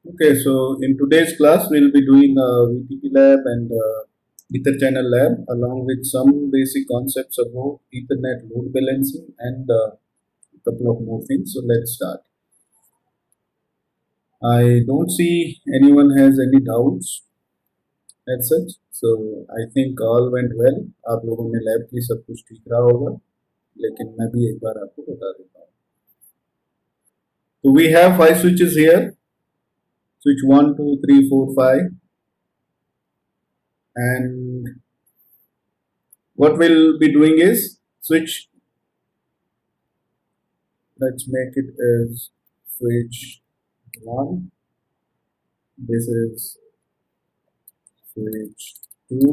Okay, so in today's class, we'll be doing a VTP lab and Ether channel lab along with some basic concepts about Ethernet load balancing and a couple of more things. So let's start. I don't see anyone has any doubts as such. So I think all went well. आप लोगों ने lab की सब कुछ ठीक रहा होगा, लेकिन मैं भी एक बार आपको बता देता हूँ. So we have 5 switches here. Switch 1, 2, 3, 4, 5, and what we'll be doing is switch. Let's make it as switch 1. This is switch 2,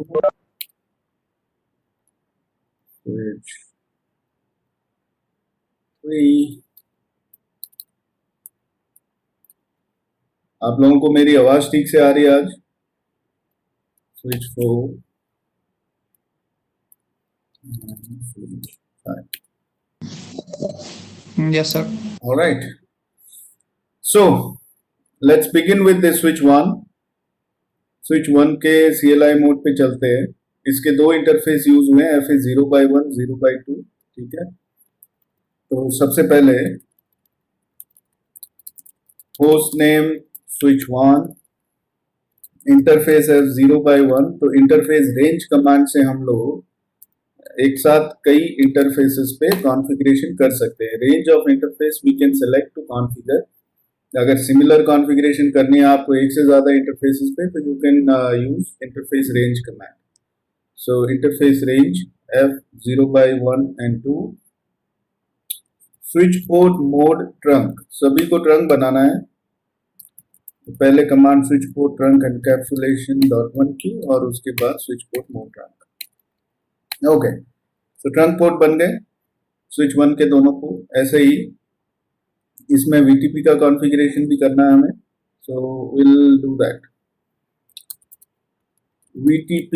switch 3. आप लोगों को मेरी आवाज ठीक से आ रही है आज? Switch 4 and switch 5. Yes, sir. All right. So let's begin with the switch 1. Switch 1 के CLI मोड पे चलते हैं. इसके दो इंटरफेस यूज हुए हैं, FA0x1, 0x2. ठीक है, तो सबसे पहले होस्ट नेम स्विच 1, इंटरफेस है 0x1. तो इंटरफेस रेंज कमांड से हम लोग एक साथ कई इंटरफेसेस पे कॉन्फ़िगरेशन कर सकते हैं. Range of interface we can select to configure. अगर सिमिलर कॉन्फ़िगरेशन करनी है आपको एक से ज़्यादा इंटरफेसेस पे, तो you can use interface range command. So interface range F0x1 and 2. Switch port mode trunk, सभी को ट्रंक बनाना है. तो पहले command switch port trunk encapsulation .1 की, और उसके बाद switch port mode trunk. Okay, तो ट्रंक पोर्ट बन गए स्विच 1 के दोनों को. ऐसे ही इसमें VTP का कॉन्फ़िगरेशन भी करना है हमें. So will do that. VTP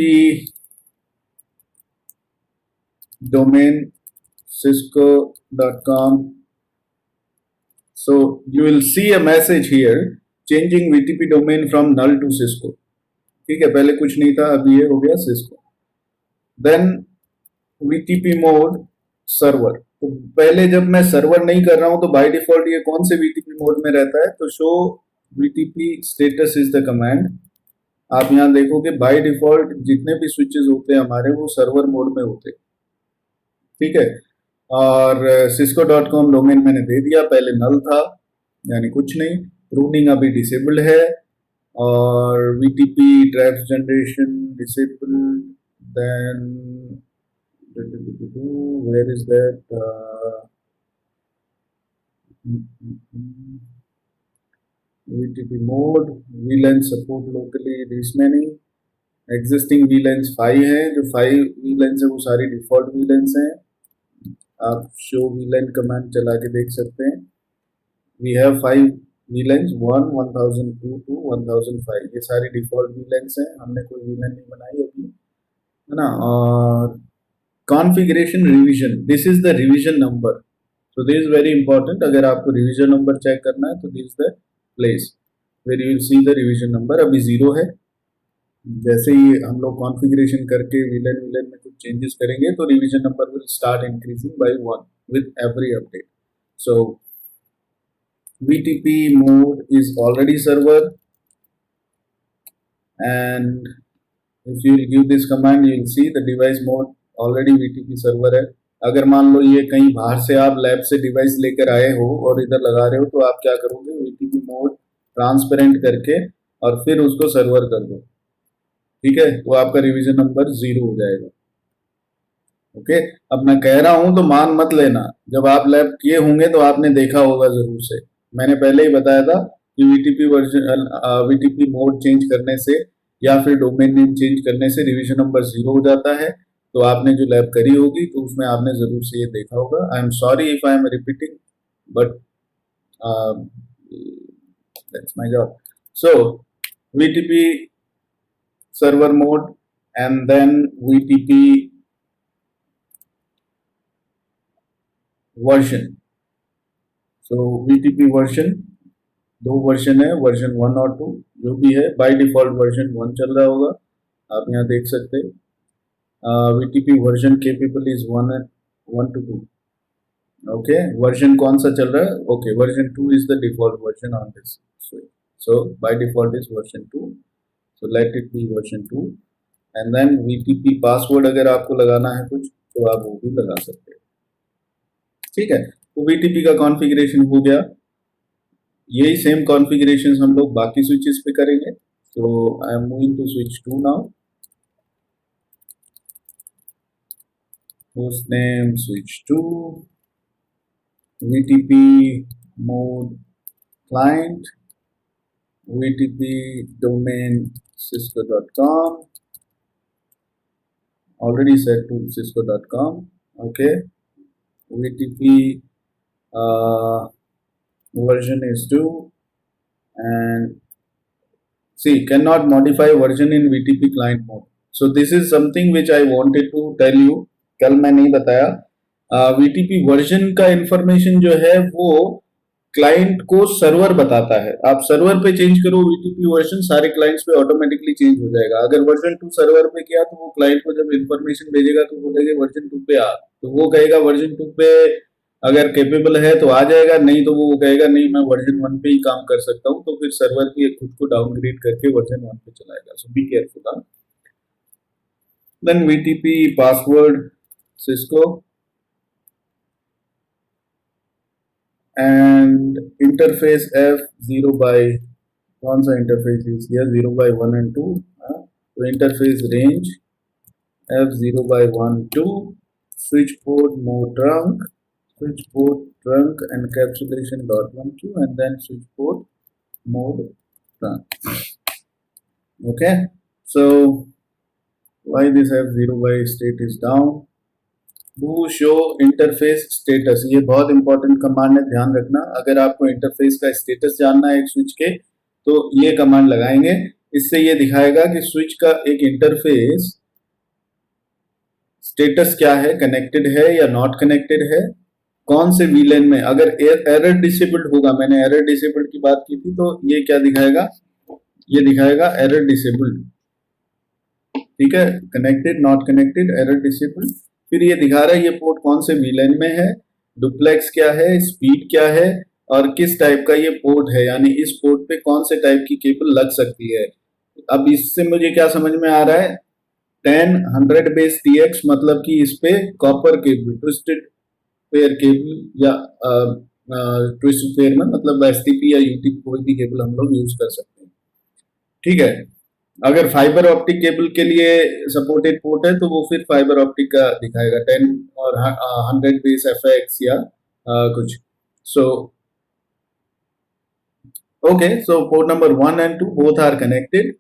domain cisco.com. So you will see a message here changing VTP domain from null to Cisco. ठीक है, पहले कुछ नहीं था, अभी ये हो गया Cisco. Then VTP mode server. तो पहले जब मैं सर्वर नहीं कर रहा हूं तो बाय डिफॉल्ट ये कौन से VTP मोड में रहता है, तो show VTP status is the command. आप यहां देखोगे बाय डिफॉल्ट जितने भी स्विचेस होते हैं हमारे वो सर्वर मोड में होते हैं. ठीक है, और cisco.com डोमेन मैंने दे दिया, पहले नल था यानी कुछ नहीं. प्रूनिंग अभी डिसेबल्ड है, और VTP traps generation disabled. Then where is that VTP mode VLAN support locally, this many existing VLANs 5 है. जो 5 VLANs है वो सारी डिफॉल्ट VLANs हैं. आप शो VLAN कमांड चला के देख सकते हैं. We have 5 VLANs 1, 1002 to 1005. ये सारी डिफॉल्ट VLANs हैं, हमने कोई VLAN नहीं बनाई अभी, है ना. और configuration revision, this is the revision number. So this is very important. अगर आपको रिवीजन नंबर चेक करना है तो this is the place where you will see the revision number. अभी 0 है. जैसे ही हम लोग कॉन्फ़िगरेशन करके VLAN में कुछ चेंजेस करेंगे तो revision number will start increasing by 1 with every update. So VTP mode is already server, and if you will give this command you will see the device mode already VTP server है. अगर मान लो ये कहीं बाहर से आप lab से device लेकर आए हो और इधर लगा रहे हो, तो आप क्या करोगे, VTP मोड ट्रांसपेरेंट करके और फिर उसको सर्वर कर दो. ठीक है, तो आपका रिवीजन नंबर 0 हो जाएगा. ओके, अब मैं कह रहा हूं तो मान मत लेना. जब आप लैब किए होंगे तो आपने देखा होगा जरूर से. मैंने पहले ही बताया था कि VTP मोड चेंज करने से या फिर डोमेन नेम चेंज करने से रिवीजन नंबर 0 हो जाता है. तो आपने जो लैब करी होगी तो उसमें आपने जरूर से ये देखा होगा. I am sorry if I am repeating, but that's my job. So VTP server mode and then VTP version. So VTP version दो वर्जन है, वर्जन 1 और 2 जो भी है। बाय डिफॉल्ट वर्जन 1 चल रहा होगा, आप यहाँ देख सकते हैं। VTP version capable is 1 to 2। Okay, version कौन सा चल रहा है? Okay, version 2 is the default version on this switch. So by default is version 2, so let it be version 2। And then VTP password अगर आपको लगाना है कुछ तो आप वो भी लगा सकते हैं। ठीक है, तो VTP का कॉन्फ़िगरेशन हो गया। यही सेम कॉन्फ़िगरेशन हम लोग बाकी स्विचेस पे करेंगे। तो I am moving to switch 2 now. Host name switch 2, VTP mode client, VTP domain cisco.com, already set to cisco.com. Okay, VTP version is 2, and see, cannot modify version in VTP client mode. So this is something which I wanted to tell you, कल मैं नहीं बताया। VTP version का information जो है वो client को server बताता है। आप सर्वर पे चेंज करो VTP वर्जन, सारे क्लाइंट्स पे ऑटोमेटिकली चेंज हो जाएगा। अगर वर्जन 2 सर्वर पे किया तो वो क्लाइंट को जब इंफॉर्मेशन भेजेगा तो बोलेगा वर्जन 2 पे आ, तो वो कहेगा वर्जन 2 पे अगर केपेबल है तो आ जाएगा, नहीं तो वो कहेगा नहीं मैं वर्जन 1 पे ही काम कर सकता हूँ, तो फिर सर्वर भी खुद को डाउनग्रेड करके वर्जन 1 पे चलाएगा। So be careful. Then VTP password Cisco and interface F0 by कौन सा इंटरफेस यूज किया? 0 by 1 and 2। तो interface range F0 by 1 2, switch port mode trunk encapsulation .1q, and then switch port mode trunk। Okay, so why this F0 by state is down? Do show interface status, ये बहुत important command है, ध्यान रखना। अगर आपको interface का status जानना है एक स्विच के तो ये कमांड लगाएंगे। इससे ये दिखाएगा कि स्विच का एक इंटरफेस स्टेटस क्या है, कनेक्टेड है या नॉट कनेक्टेड है, कौन से वीलैन में। अगर एरर डिसेबल्ड होगा, मैंने एरर डिसेबल्ड की बात की थी, तो ये क्या दिखाएगा? ये दिखाएगा एरर डिसेबल्ड। ठीक है, connected, not connected, error disabled. फिर ये दिखा रहा है ये पोर्ट कौन से वीलैन में है, डुप्लेक्स क्या है, स्पीड क्या है, और किस टाइप का ये पोर्ट है, यानी इस पोर्ट पे कौन से टाइप की केबल लग सकती है। अब इससे मुझे क्या समझ में आ रहा है, 10 100 बेस TX मतलब कि इस पे copper cable, twisted pair cable या ट्विस्टेड पेयर में मतलब STP या UTP कोई भी केबल हम लोग यूज कर सकते हैं। ठीक है, अगर फाइबर ऑप्टिक केबल के लिए सपोर्टेड पोर्ट है तो वो फिर फाइबर ऑप्टिक का दिखाएगा 10 और 100 बेस FX या कुछ। So okay, so port number 1 and 2 both are connected.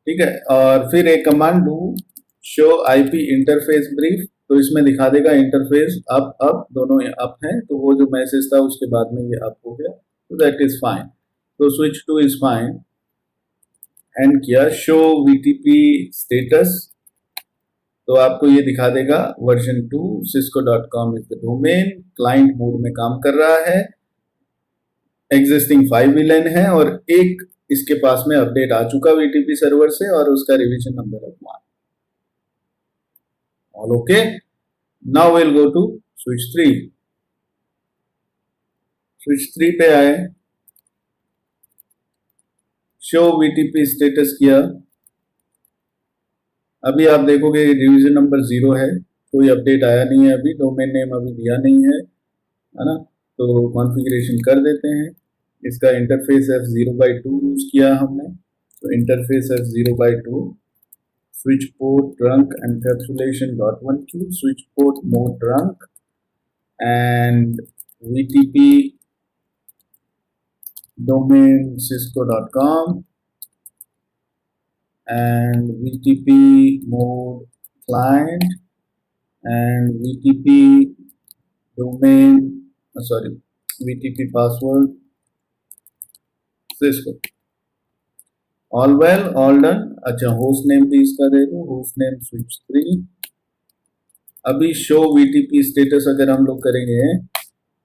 ठीक है, और फिर एक command do show IP interface brief, तो इसमें दिखा देगा इंटरफेस अप दोनों अप हैं, तो वो जो मैसेज था उसके बाद में ये अप हो गया, तो दैट इज फाइन। तो स्विच 2 इज फाइन। एंड किया शो VTP स्टेटस, तो आपको ये दिखा देगा version 2 cisco.com is the domain, client mode में काम कर रहा है, एग्जिस्टिंग 5 VLAN है, और एक इसके पास में अपडेट आ चुका VTP सर्वर से और उसका रिवीजन नंबर है 1। All okay, now will go to switch 3। Switch 3 पे आए, शो VTP स्टेटस किया। अभी आप देखोगे रिवीजन नंबर 0 है, कोई अपडेट आया नहीं है, अभी डोमेन नेम अभी दिया नहीं है ना। तो कॉन्फ़िगरेशन कर देते हैं। इसका इंटरफेस F0 by 2 यूज किया हमने, तो interface F0 by 2, switch port trunk encapsulation .1q, switch port mode trunk, and VTP domain cisco.com, and VTP mode client, and VTP domain VTP password Cisco। All well all done. अच्छा, host name भी इसका दे दो, host name switch 3। अभी show VTP status अगर हम लोग करेंगे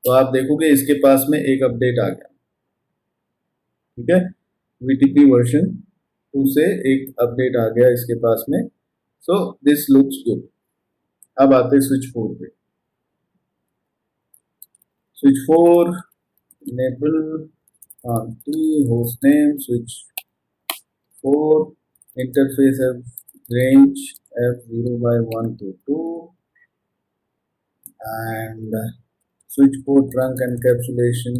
तो आप देखोगे इसके पास में एक अपडेट आ गया। ठीक है, VTP वर्जन 2 से एक अपडेट आ गया इसके पास में। So this looks good. अब आते स्विच 4 पे। Switch 4 enable RT host name switch 4 interface have range F0 by 1 to 2 and switch port trunk encapsulation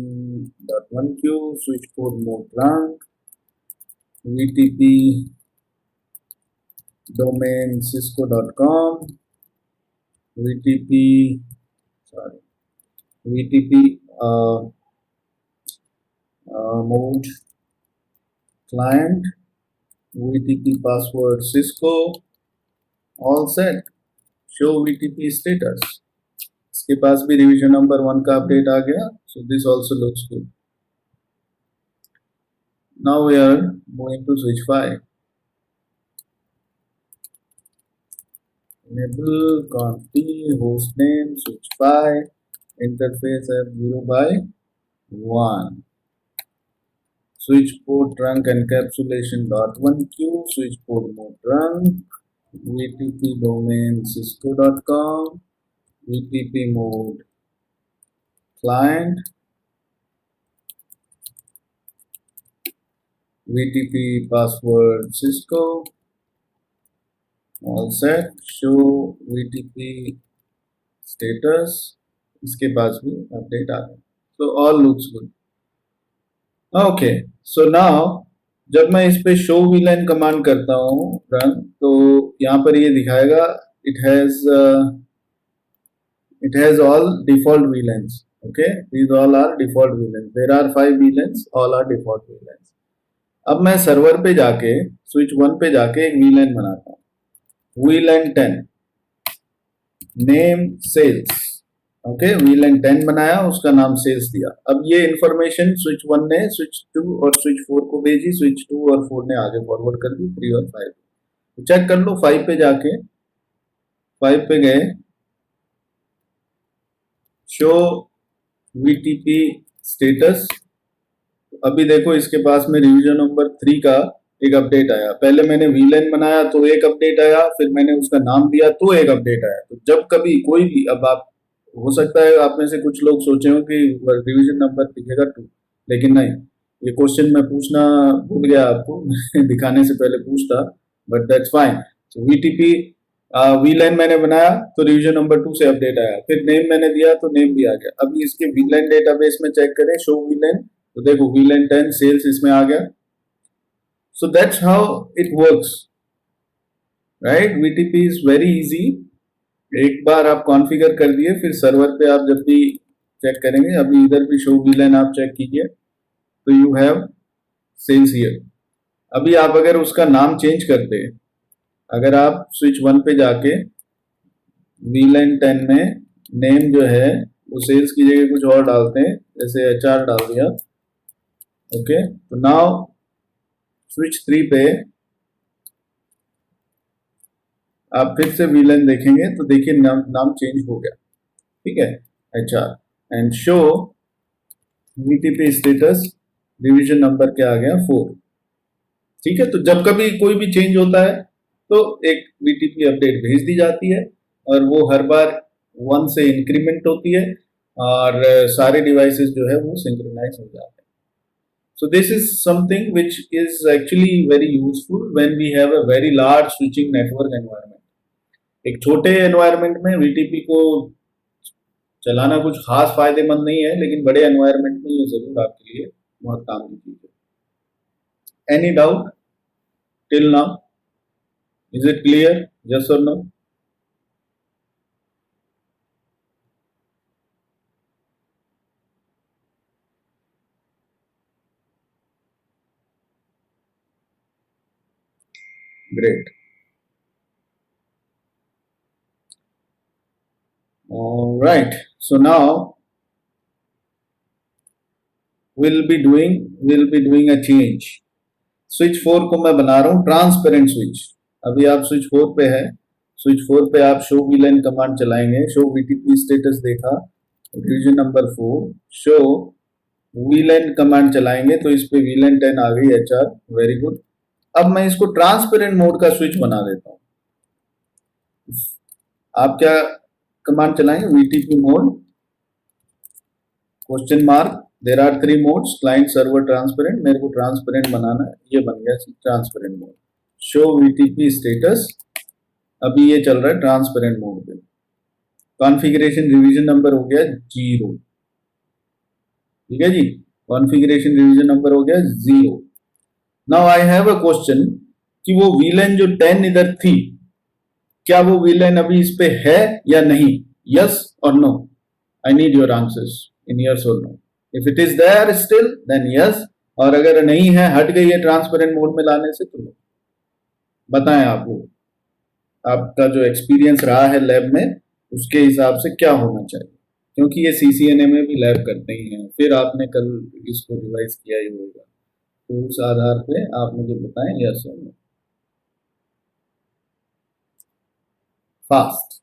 .1q switch port mode trunk VTP domain cisco.com VTP mode client VTP password Cisco all set show VTP status इसके पास भी revision number 1 का update आ गया so this also looks good now we are moving to switch 5 enable conf hostname switch 5 interface F0 by 1 switch port trunk encapsulation .1q switch port mode trunk VTP domain cisco.com VTP mode client VTP password Cisco all set show VTP status इसके पास भी update आ गया so all looks good okay so now जब मैं इस पे show VLAN command करता हूँ run तो यहाँ पर ये दिखाएगा it has all default VLANs okay these all are default VLANs there are 5 VLANs all are default VLANs अब मैं सर्वर पे जाके स्विच 1 पे जाके एक VLAN बनाता हूँ VLAN 10 name sales okay VLAN 10 बनाया उसका नाम सेल्स दिया अब ये इंफॉर्मेशन स्विच 1 ने स्विच 2 और स्विच 4 को भेजी स्विच 2 और 4 ने आगे फॉरवर्ड कर दी 3 और 5 तो चेक कर लो 5 पे जाके 5 पे गए शो VTP स्टेटस अभी देखो इसके पास में रिवीजन नंबर 3 का एक अपडेट आया पहले मैंने VLAN बनाया तो एक अपडेट आया फिर मैंने उसका नाम दिया तो एक अपडेट आया तो जब कभी कोई भी अब आप हो सकता है आप में से कुछ लोग सोचे हो कि रिवीजन नंबर दिखेगा 2 लेकिन नहीं ये क्वेश्चन मैं पूछना भूल गया आपको दिखाने से पहले पूछता but that's fine so VTP VLAN मैंने बनाया तो रिवीजन नंबर 2 से अपडेट आया फिर नेम मैंने दिया तो नेम भी आ गया अभी इसके VLAN डेटाबेस में चेक करें शो VLAN तो देखो VLAN 10 सेल्स इसमें आ गया so that's how it works right VTP is very easy एक बार आप कॉन्फ़िगर कर दिए फिर सर्वर पे आप जब भी चेक करेंगे अभी इधर भी शो VLAN आप चेक कीजिए तो यू हैव सेल्स हियर अभी आप अगर उसका नाम चेंज करते अगर आप स्विच 1 पे जाके VLAN 10 में नेम जो है वो सेल्स की जगह कुछ और डालते हैं जैसे HR डाल दिया ओके तो नाउ स्विच 3 पे आप फिर से VLAN देखेंगे तो देखिए नाम चेंज हो गया ठीक है HR and show VTP status division number क्या आ गया 4 ठीक है तो जब कभी कोई भी चेंज होता है तो एक VTP अपडेट भेज दी जाती है और वो हर बार 1 से इंक्रीमेंट होती है और सारे डिवाइसेस जो है वो सिंक्रोनाइज हो जाते हैं so this is something which is actually very useful when we have a very large switching network environment एक छोटे एनवायरनमेंट में VTP को चलाना कुछ खास फायदेमंद नहीं है लेकिन बड़े एनवायरनमेंट में ये जरूर आपके लिए बहुत काम की चीज है any doubt till now is it clear yes और no great all right so now we'll be doing a change switch 4 को मैं बना रहा हूं ट्रांसपेरेंट स्विच अभी आप स्विच 4 पे है स्विच 4 पे आप शो VLAN कमांड चलाएंगे शो VTP स्टेटस देखा division number 4 show VLAN command चलाएंगे तो इस पे वीलन 10 आ गई HR, वेरी गुड। अब मैं इसको ट्रांसपेरेंट मोड का स्विच बना देता हूँ। आप क्या कमांड चलाएंगे? VTP mode question mark, there are 3 modes, client server transparent, मेरे को ट्रांसपेरेंट बनाना है, ये बन गया transparent mode. Show VTP status, अभी ये चल रहा है ट्रांसपेरेंट मोड पे। कॉन्फ़िगरेशन रिवीजन नंबर हो गया 0, ठीक है जी, कॉन्फ़िगरेशन रिवीजन नंबर हो गया 0। Now I have a question कि वो वीलन जो 10 इधर थी, क्या वो वीलन अभी इस पे है या नहीं? यस और no, I need your answers in yes और no. If it is there still then yes, और अगर नहीं है, हट गई है ट्रांसपेरेंट मोड में लाने से, तो नो। बताएं आप लोग, आपका जो एक्सपीरियंस रहा है लैब में, उसके हिसाब से क्या होना चाहिए, क्योंकि ये CCNA में भी लैब करते ही हैं, फिर आपने कल इसको रिवाइज किया ही होगा, तो उस आधार पे आप मुझे बताएं यस और नो, फास्ट।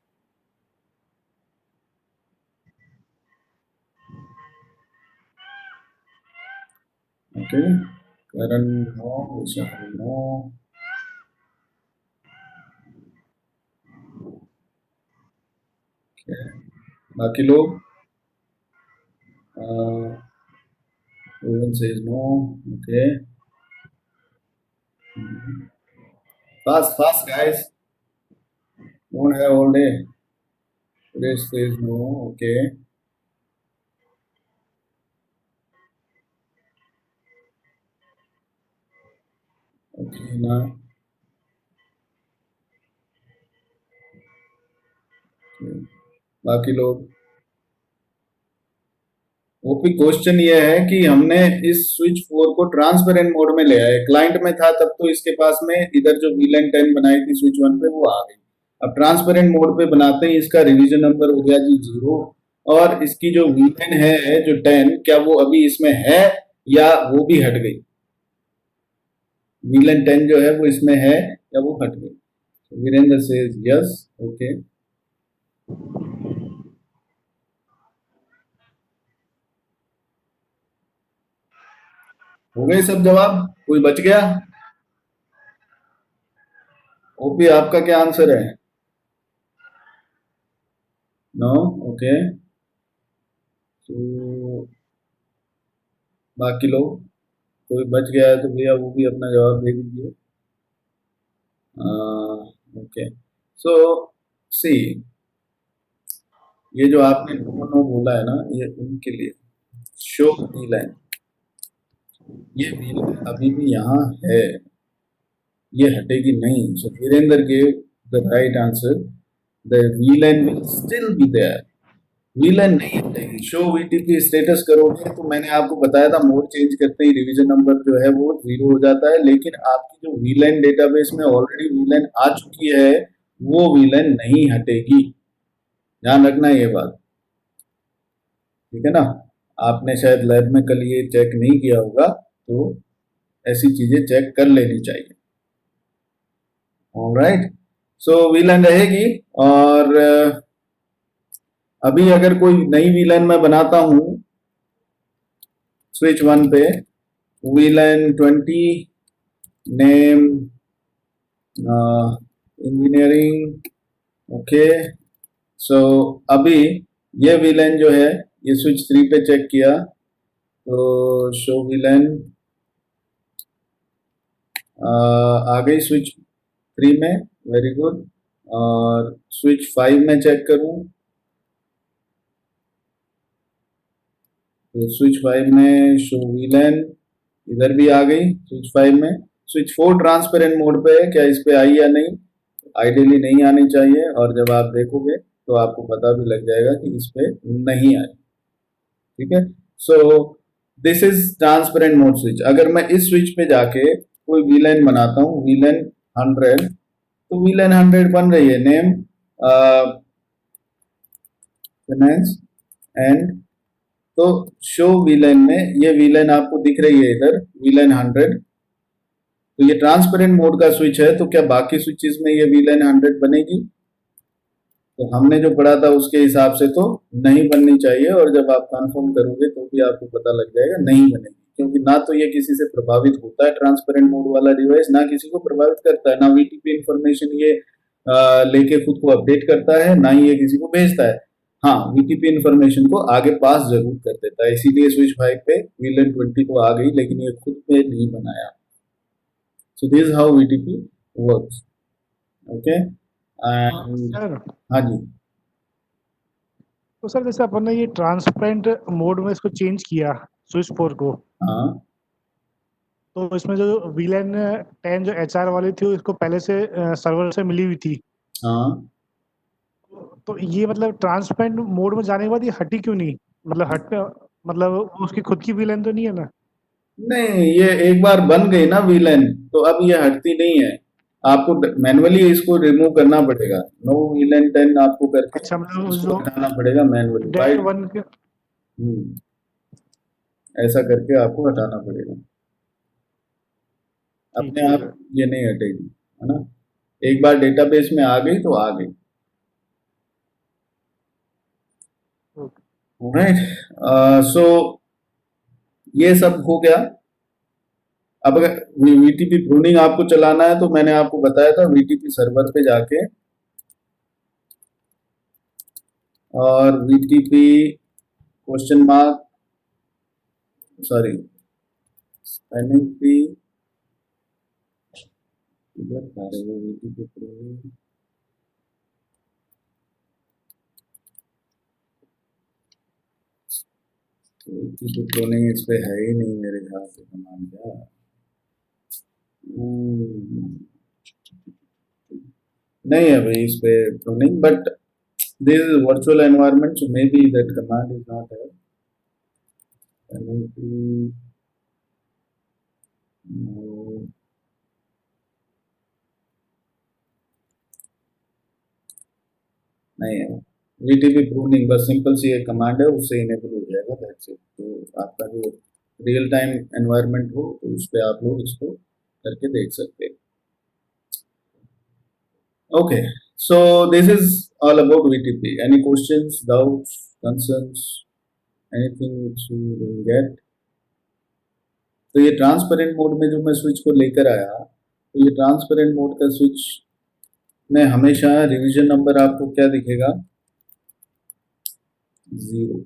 ओके, करण नो, विशाल नो, बाकी लोग Ruben says no. Okay. Fast, fast, guys. Don't have all day. Today says no. Okay. Okay, now. Okay. बाकी लोग, ओपी क्वेश्चन ये है कि हमने इस स्विच 4 को ट्रांसपेरेंट मोड में ले आए, क्लाइंट में था तब तो इसके पास में इधर जो वीलन 10 बनाई थी स्विच 1 पे वो आ गई। अब ट्रांसपेरेंट मोड पे बनाते ही इसका रिवीजन नंबर हो गया जी 0, और इसकी जो वीलन है जो 10, क्या वो अभी इसमें है या वो भी हट गई? वीलन 10 जो है वो इसमें है या वो हट गई? Virendra says yes. ओके, हो गए सब जवाब? कोई बच गया? ओपी आपका क्या आंसर है? नो। ओके, तो बाकी लोग, कोई बच गया है तो भैया वो भी अपना जवाब दे दीजिए। ओके, सो सी, ये जो आपने नो नो बोला है ना, ये उनके लिए शो वीलन, ये वीलन अभी भी यहाँ है, ये हटेगी नहीं। So Virendra gave the right answer, the VLAN will still be there, VLAN नहीं हटेगी। शो VTP स्टेटस करोगे तो मैंने आपको बताया था मोड चेंज करते ही रिवीजन नंबर जो है वो 0 हो जाता है, लेकिन आपकी जो वीलन डेटाबेस में ऑलरेडी वीलन आ चुकी है वो वीलन नहीं हटेगी, ध्यान रखना ये बात, ठीक है ना। आपने शायद लैब में कल ये चेक नहीं किया होगा, तो ऐसी चीजें चेक कर लेनी चाहिए। ऑलराइट, सो वीलन रहेगी। और अभी अगर कोई नई वीलन मैं बनाता हूं स्विच 1 पे, वीलन 20, नेम इंजीनियरिंग, ओके। सो अभी ये वीलन जो है, ये स्विच 3 पे चेक किया तो शो वीलन आ गई स्विच 3 में, वेरी गुड। और स्विच 5 में चेक करूं तो स्विच 5 में शो वीलन इधर भी आ गई स्विच 5 में। स्विच 4 ट्रांसपेरेंट मोड पे है, क्या इस पे आई या नहीं? आइडियली नहीं आनी चाहिए, और जब आप देखोगे तो आपको पता भी लग जाएगा कि इस पे नहीं आई, ठीक है। सो this is transparent mode switch. अगर मैं इस स्विच पे जाके कोई वीलन बनाता हूँ, वीलन 100, तो वीलन 100 बन रही है, नेम फाइनेंस एंड, तो शो वीलन में ये वीलन आपको दिख रही है इधर, वीलन 100, तो ये ट्रांसपेरेंट मोड का स्विच है, तो क्या बाकी स्विचेस में ये वीलन 100 बनेगी? तो हमने जो पढ़ा था उसके हिसाब से तो नहीं बननी चाहिए, और जब आप कंफर्म करोगे तो भी आपको पता लग जाएगा नहीं बनेगी, क्योंकि ना तो ये किसी से प्रभावित होता है ट्रांसपेरेंट मोड वाला डिवाइस, ना किसी को प्रभावित करता है, ना वीटीपी इंफॉर्मेशन ये लेके खुद को अपडेट करता है, ना ही ये किसी को भेजता है। हाँ, वीटीपी इंफॉर्मेशन को आगे पास जरूर कर देता है, इसीलिए स्विच 5 पे VLAN 20 तो आ गई, लेकिन ये खुद पे नहीं बनाया। सो this is how VTP works. Okay and sir, हाँ जी। तो सर जैसे अपन ने ये ट्रांसपेरेंट मोड में इसको चेंज किया स्विच 4 को, हाँ तो इसमें जो VLAN 10 जो HR वाली थी उसको पहले से सर्वर से मिली हुई थी, हाँ। तो ये मतलब ट्रांसपेरेंट मोड में जाने के बाद ये हटी क्यों नहीं? मतलब मतलब उसकी खुद की VLAN तो नहीं है ना? नहीं, ये एक बार बन गई ना VLAN, तो अब ये हटती नहीं है। आपको मैनुअली इसको रिमूव करना पड़ेगा, नो VLAN 10 आपको करके अच्छा, मतलब इसको जो हटाना पड़ेगा मैनुअली डेट बाइट। वन के। ऐसा करके आपको हटाना पड़ेगा, ठीक अपने है आप सर। ये नहीं हटेगी, है ना। एक बार डेटाबेस में आ गई तो आ गई। ओके। राइट, सो ये सब हो गया। अब अगर वीटीपी प्रूनिंग आपको चलाना है तो मैंने आपको बताया था वीटीपी सर्वर पे जाके और VTP question mark, sorry spelling P, इधर आ रहे हो वीटीपी प्रूनिंग, वीटीपी प्रूनिंग इस पे है ही नहीं मेरे ख्याल से, कमान क्या। हम्म, नहीं है भाई इस पे pruning, but this is virtual environment, so maybe that command is not there. NLP, no, नहीं है। VTP pruning बस सिंपल सी एक कमांड है, उससे इनेबल हो जाएगा, दैट्स इट। तो आपका जो रियल टाइम एनवायरनमेंट हो तो उस पर आप लोग इसको करके देख सकते हैं। Okay, so this is all about VTP। Any questions, doubts, concerns, anything which you will get. तो ये ट्रांसपेरेंट मोड में जो मैं स्विच को लेकर आया, तो ये ट्रांसपेरेंट मोड का स्विच में हमेशा रिवीजन नंबर आपको क्या दिखेगा, 0,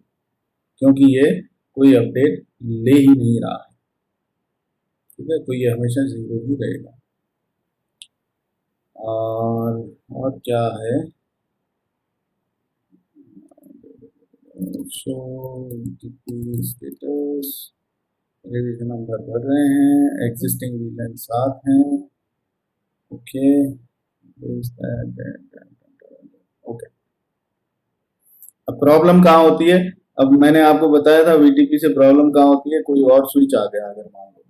क्योंकि ये कोई अपडेट ले ही नहीं रहा है। ठीक है, तो ये हमेशा 0 ही रहेगा। और क्या है, शो स्टेटस, रिवीजन नंबर बढ़ रहे हैं, एग्जिस्टिंग VLAN 7 हैं। Okay, okay. अब प्रॉब्लम कहाँ होती है, अब मैंने आपको बताया था वीटीपी से प्रॉब्लम कहाँ होती है, कोई और स्विच आ गया, अगर मान लो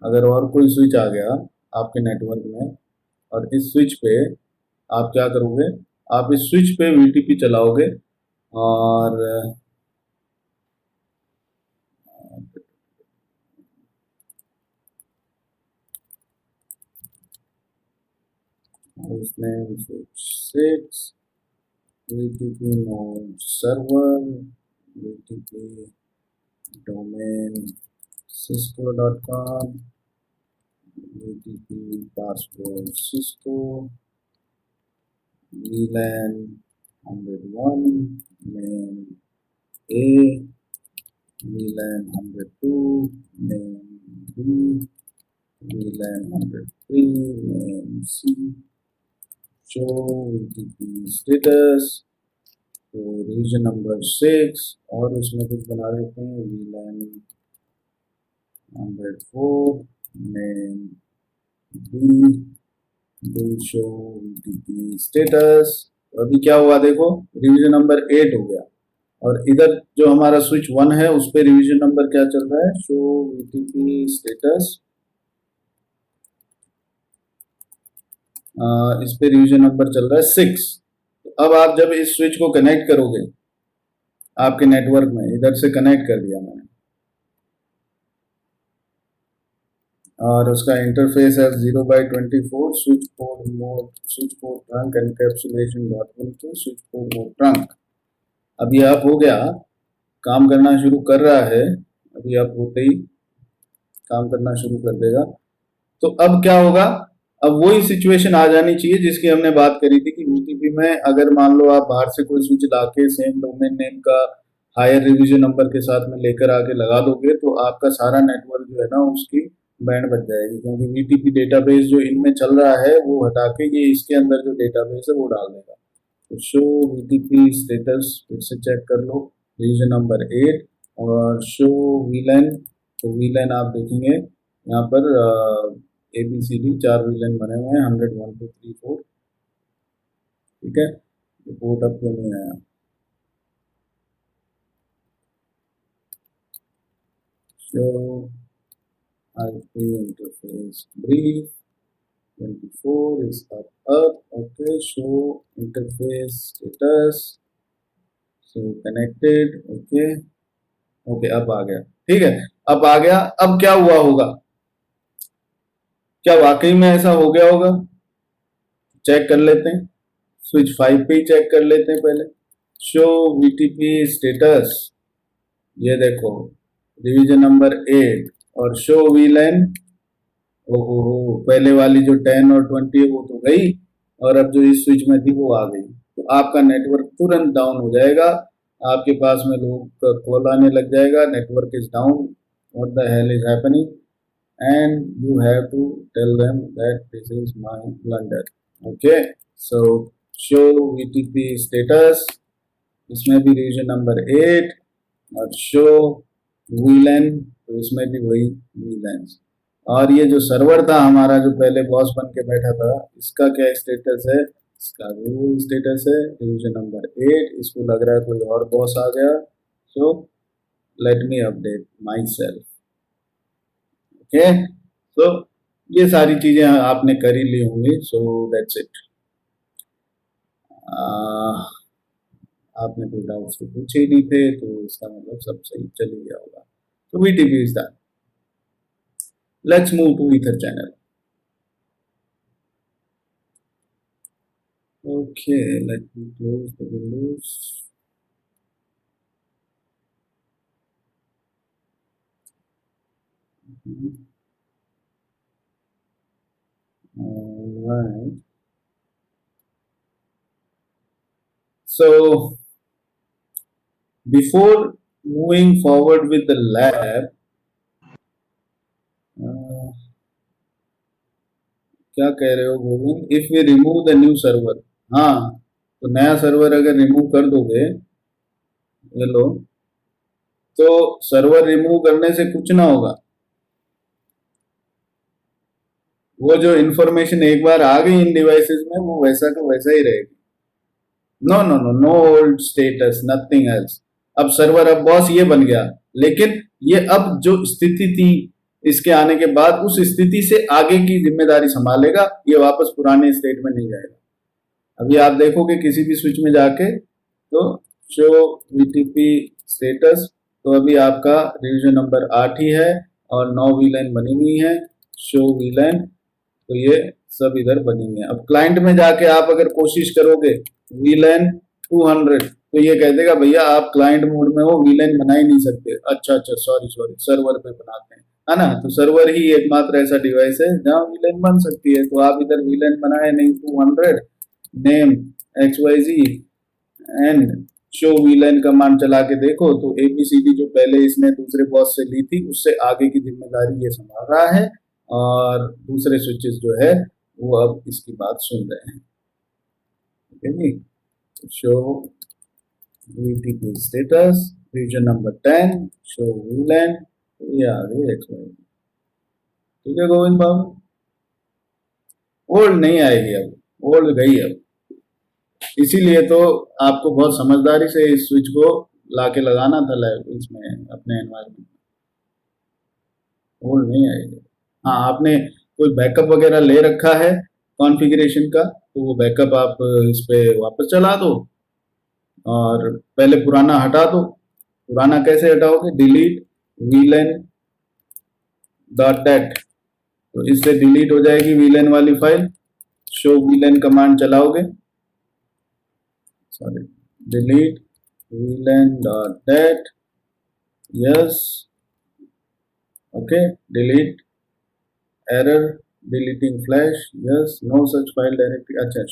अगर और कोई स्विच आ गया आपके नेटवर्क में, और इस स्विच पे आप क्या करोगे, आप इस स्विच पे वीटीपी चलाओगे, और उसमें switch 6 VTP node server, VTP domain cisco.com, VTP password Cisco, VLAN 101, name A, VLAN 102, name B, VLAN 103, name C, show VTP status, तो रिवीजन नंबर 6, और उसमें कुछ बना देते हैं VLAN 104, name B, do show VTP status। अभी क्या हुआ देखो, रिवीजन नंबर 8 हो गया, और इधर जो हमारा स्विच 1 है उस पे रिवीजन नंबर क्या चल रहा है, शो VTP स्टेटस, इस पे रिवीजन नंबर चल रहा है 6। अब आप जब इस स्विच को कनेक्ट करोगे आपके नेटवर्क में, इधर से कनेक्ट कर दिया मैंने, और उसका इंटरफेस है 0/24 switch port mode, switch port trunk encapsulation dot to switch port mode trunk. अभी आप हो गया, काम करना शुरू कर रहा है, अभी आप होते ही काम करना शुरू कर देगा। तो अब क्या होगा, अब वही सिचुएशन आ जानी चाहिए जिसकी हमने बात करी थी कि यूटीपी में अगर मान लो आप बाहर से कोई स्विच लाके सेम डोमेन नेम का हायर रिवीजन नंबर के साथ में लेकर आके लगा दोगे तो आपका सारा नेटवर्क जो है ना उसकी बैंड बच जाएगी, क्योंकि वीटीपी डेटाबेस जो इनमें चल रहा है वो हटा के ये इसके अंदर जो डेटाबेस है वो डाल देगा। तो शो वीटीपी स्टेटस फिर से चेक कर लो, रिवीजन नंबर 8 और शो वीलैन। तो वीलैन आप देखेंगे यहाँ पर ABCD 4 वीलैन बने हुए हैं, 100 1 2 3 4। ठीक है, रिपोर्ट अब क्यों नहीं आया? Show IP interface brief 24 is up. Okay, show interface status, so connected. Okay अब आ गया, ठीक है, अब आ गया। अब क्या हुआ होगा, क्या वाकई में ऐसा हो गया होगा? चेक कर लेते हैं, स्विच 5 पे ही चेक कर लेते हैं पहले। शो वीटीपी स्टेटस, ये देखो रिवीजन नंबर 8 और शो वीलैन। ओहो हो, पहले वाली जो 10 और 20 है वो तो गई और अब जो इस स्विच में थी वो आ गई। तो आपका नेटवर्क तुरंत डाउन हो जाएगा, आपके पास में लोग का कॉल आने लग जाएगा, network is down, what the hell is happening, and you have to tell them that this is my blunder. Okay, so show VTP status, इसमें भी रिवीजन नंबर 8 और शो VLAN, तो इसमें भी वही VLAN। और ये जो सर्वर था हमारा जो पहले बॉस बन के बैठा था, इसका क्या स्टेटस है? इसका भी स्टेटस है रिवीजन नंबर 8। इसको लग रहा है कोई और बॉस आ गया, so let me update my self. Okay, तो ये सारी चीजें आपने कर ही ली होंगी, सो दैट्स इट। आपने कोई डाउट्स तो पूछे ही नहीं थे, तो इसका मतलब सब सही चल ही गया होगा। तो VTP is that. Let's move to ether channel. Okay, let me close the windows. All right. So before moving forward with the lab, क्या कह रहे हो Govind? If we remove the new server, हाँ तो नया सर्वर अगर रिमूव कर दोगे, ये लो, तो सर्वर रिमूव करने से कुछ ना होगा, वो जो इंफॉर्मेशन एक बार आ गई इन डिवाइसेस में वो वैसा का वैसा ही रहेगी। No no no no old status, nothing else. अब सर्वर अब बॉस ये बन गया, लेकिन ये अब जो स्थिति थी इसके आने के बाद उस स्थिति से आगे की जिम्मेदारी संभालेगा, ये वापस पुराने स्टेट में नहीं जाएगा। अभी आप देखोगे किसी भी स्विच में जाके तो शो वीटीपी स्टेटस, तो अभी आपका रिवीजन नंबर 8 ही है और 9 वीलैन बनी हुई है, शो वीलैन, तो ये सब इधर बनी हुई है। अब क्लाइंट में जाके आप अगर कोशिश करोगे वीलैन 200, तो ये कह देगा भैया आप क्लाइंट मोड में हो, वीलैन बना ही नहीं सकते। अच्छा अच्छा, सॉरी सॉरी, सर्वर पे बनाते हैं, है ना? तो सर्वर ही एकमात्र ऐसा डिवाइस है जहाँ वीलैन बन सकती है। तो आप इधर वीलैन बनाए नहीं, 200 name XYZ and show वीलैन command चला के देखो, तो ABCD जो पहले इसने दूसरे बॉस से ली थी उससे आगे की जिम्मेदारी ये संभाल रहा है और दूसरे स्विचेस जो है वो अब इसकी बात सुन रहे हैं। ठीक है जी, show VTP status revision number 10 show VLAN, तो ये आ गई XYZ। ठीक है गोविंद बाबू, ओल्ड नहीं आएगी, अब ओल्ड गई अब, इसीलिए तो आपको बहुत समझदारी से इस स्विच को लाके लगाना था इसमें अपने एनवायरमेंट में, ओल्ड नहीं आएगी। हाँ, आपने कोई बैकअप वगैरह ले रखा है कॉन्फ़िगरेशन का, तो वो बैकअप आप इस पे वापस चला दो और पहले पुराना हटा दो। पुराना कैसे हटाओगे? डिलीट वीलैन डॉट डेट, तो इससे डिलीट हो जाएगी VLAN वाली फाइल। शो VLAN कमांड चलाओगे, sorry, delete VLAN.dat, yes, okay, delete, error, deleting flash, yes, no such file directory. अच्छा,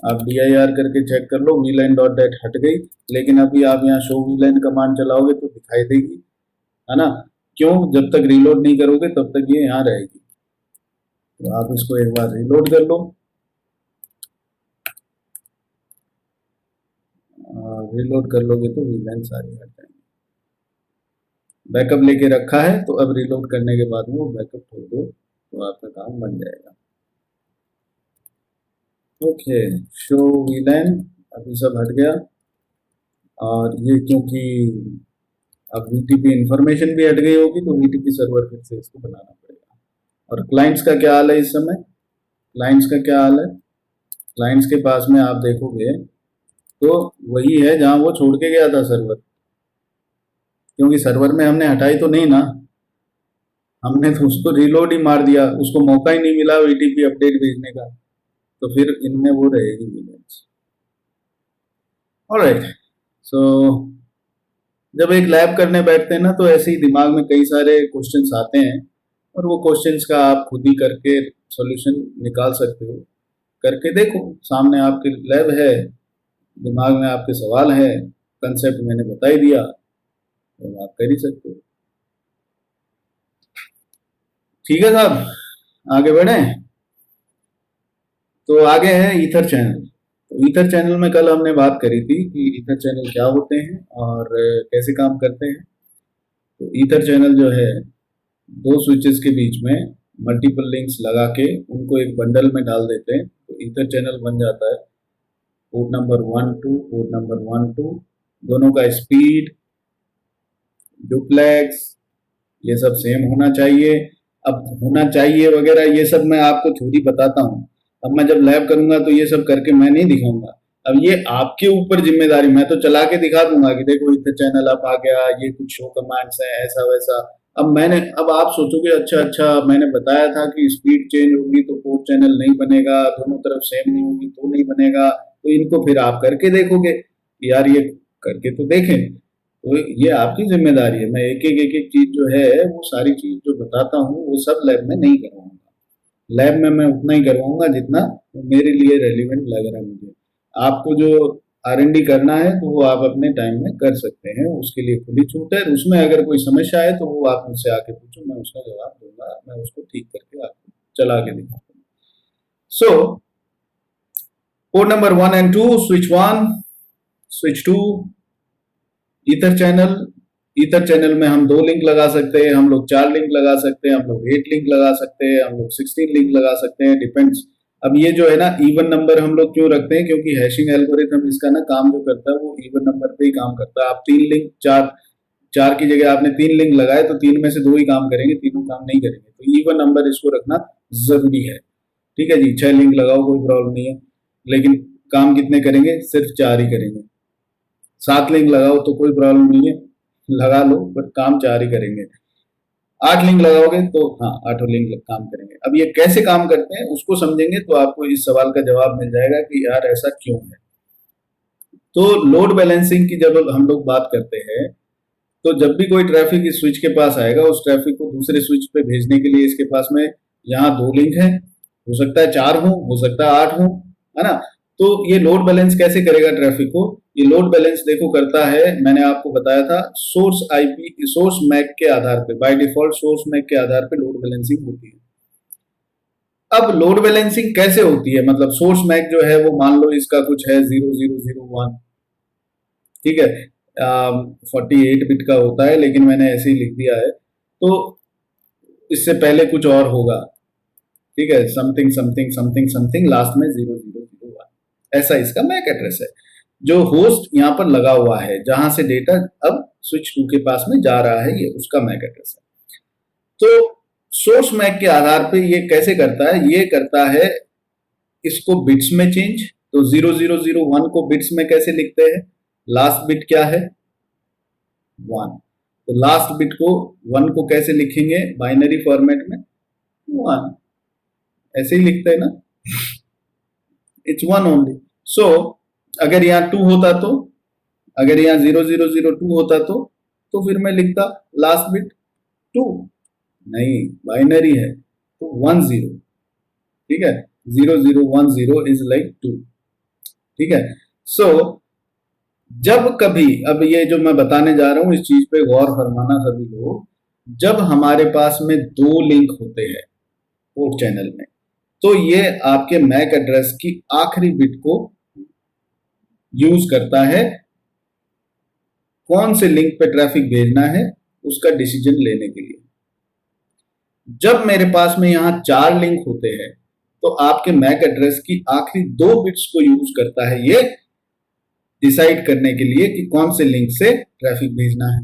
आप dir करके चेक कर लो, VLAN.dat हट गई, लेकिन अभी आप यहाँ शो VLAN कमांड चलाओगे तो दिखाई देगी, है ना। क्यों? जब तक रीलोड नहीं करोगे तब तक ये यहाँ रहेगी। तो आप इसको एक बार रीलोड कर लो, रीलोड कर लोगे तो VLAN सारी हट जाएंगे। बैकअप लेके रखा है तो अब रीलोड करने के बाद में वो बैकअप छोड़ दो तो आपका काम बन जाएगा। ओके, शो VLAN, अभी सब हट गया। और ये क्योंकि अब VTP इंफॉर्मेशन भी हट गई होगी तो VTP सर्वर फिर से इसको बनाना पड़ेगा। और क्लाइंट्स का क्या हाल है इस समय? क्लाइंट्स का क्या हाल है? क्लाइंट्स के पास में आप देखोगे तो वही है जहां वो छोड़ के गया था सर्वर, क्योंकि सर्वर में हमने हटाई तो नहीं ना, हमने तो उसको रीलोड ही मार दिया, उसको मौका ही नहीं मिला VTP अपडेट भेजने का, तो फिर इनमें वो रहेगी VLANs। ऑलराइट, सो जब एक लैब करने बैठते हैं ना तो ऐसे ही दिमाग में कई सारे क्वेश्चंस आते हैं और वो क्वेश्चंस का आप खुद ही करके सॉल्यूशन निकाल सकते हो। करके देखो, सामने आपके लैब है, दिमाग में आपके सवाल है, कंसेप्ट मैंने बता ही दिया, तो आप कर ही सकते हो। ठीक है साहब, आगे बढ़े। तो आगे है ईथर चैनल। तो ईथर चैनल में कल हमने बात करी थी कि ईथर चैनल क्या होते हैं और कैसे काम करते हैं। तो ईथर चैनल जो है, दो स्विचेस के बीच में मल्टीपल लिंक्स लगा के उनको एक बंडल में डाल देते हैं तो ईथर चैनल बन जाता है। पोर्ट नंबर 1 2, पोर्ट नंबर 1 2, दोनों का स्पीड, डुप्लेक्स, ये सब सेम होना चाहिए। अब होना चाहिए वगैरह ये सब मैं आपको थोड़ी बताता हूँ, अब मैं जब लैब करूंगा तो ये सब करके मैं नहीं दिखाऊंगा। अब ये आपके ऊपर जिम्मेदारी, मैं तो चला के दिखा दूंगा कि देखो ईथर चैनल अप आ गया, ये कुछ शो कमांड्स है, ऐसा वैसा। अब आप सोचोगे अच्छा अच्छा मैंने बताया था कि स्पीड चेंज होगी तो पोर्ट चैनल नहीं बनेगा, दोनों तरफ सेम नहीं होगी तो नहीं बनेगा। तो इनको फिर आप करके देखोगे, यार ये करके तो देखें। तो ये आपकी जिम्मेदारी है, मैं एक एक चीज जो है वो सारी चीज जो बताता हूँ वो सब लैब में नहीं करवाऊंगा। लैब में मैं उतना ही करवाऊंगा जितना मेरे लिए रेलिवेंट लग रहा है मुझे। आपको जो R&D करना है तो वो आप अपने टाइम में कर सकते हैं, उसके लिए खुली छूट है। उसमें अगर कोई समस्या है तो वो आप मुझसे आके पूछो, मैं उसका जवाब दूंगा, मैं उसको ठीक करके आपको चला के दिखाऊंगा। So port number 1 and 2, switch 1, switch 2, ether channel. Ether channel में हम 2 लिंक लगा सकते हैं, हम लोग 4 लिंक लगा सकते हैं, हम लोग 8 लिंक लगा सकते हैं, हम लोग 16 लिंक लगा सकते हैं, डिपेंड्स। अब ये जो है ना इवन नंबर हम लोग क्यों रखते हैं, क्योंकि हैशिंग एल्गोरिथम इसका ना काम जो करता है वो इवन नंबर पे ही काम करता है। आप 3 लिंक 4 की जगह आपने 3 लिंक लगाए तो 3 में से 2 ही काम करेंगे, तीनों काम नहीं करेंगे। तो इवन नंबर इसको रखना जरूरी है। ठीक है जी, 6 लिंक लगाओ कोई प्रॉब्लम नहीं है, लेकिन काम कितने करेंगे? सिर्फ 4 ही करेंगे। 7 लिंक लगाओ तो कोई प्रॉब्लम नहीं है, लगा लो, बट काम 4 ही करेंगे। 8 लिंक लगाओगे तो हाँ 8 लिंक काम करेंगे। अब ये कैसे काम करते हैं उसको समझेंगे तो आपको इस सवाल का जवाब मिल जाएगा कि यार ऐसा क्यों है। तो लोड बैलेंसिंग की जब हम लोग बात करते हैं तो जब भी कोई ट्रैफिक इस स्विच के पास आएगा, उस ट्रैफिक को दूसरे स्विच पे भेजने के लिए इसके पास में यहाँ 2 लिंक है, हो सकता है 4 हो सकता है 8 हो, है ना। तो ये लोड बैलेंस कैसे करेगा ट्रैफिक को? ये लोड बैलेंस देखो करता है, मैंने आपको बताया था, सोर्स मैक के आधार पे, बाय डिफॉल्ट सोर्स मैक के आधार पे लोड बैलेंसिंग होती है। अब लोड बैलेंसिंग कैसे होती है? मतलब सोर्स मैक जो है वो मान लो इसका कुछ है 0001, ठीक है, 48 बिट का होता है, लेकिन मैंने ऐसे ही लिख दिया है। तो इससे पहले कुछ और होगा, ठीक है, something something something something, last में 0001, ऐसा इसका मैक एड्रेस है जो होस्ट यहाँ पर लगा हुआ है, जहां से डेटा अब स्विच 2 के पास में जा रहा है, ये उसका मैक एड्रेस है। तो सोर्स मैक के आधार पे ये कैसे करता है? ये करता है इसको बिट्स में चेंज। तो 0001 को बिट्स में कैसे लिखते हैं? लास्ट बिट क्या है? 1। तो लास्ट बिट को 1 को कैसे लिखेंगे बाइनरी फॉर्मेट में? 1, ऐसे ही लिखते हैं ना, इट्स 1 ओनली। सो अगर यहाँ 2 होता तो, अगर यहाँ 0002 होता तो फिर मैं लिखता लास्ट बिट 2, नहीं बाइनरी है तो 10, ठीक है, 0010 इज लाइक 2, ठीक है। सो जब कभी, अब ये जो मैं बताने जा रहा हूं इस चीज पे गौर फरमाना सभी लोग, जब हमारे पास में 2 लिंक होते हैं पोर्ट चैनल में, तो ये आपके मैक एड्रेस की आखिरी बिट को यूज करता है कौन से लिंक पे ट्रैफिक भेजना है उसका डिसीजन लेने के लिए। जब मेरे पास में यहां 4 लिंक होते हैं तो आपके मैक एड्रेस की आखिरी 2 बिट्स को यूज करता है ये डिसाइड करने के लिए कि कौन से लिंक से ट्रैफिक भेजना है।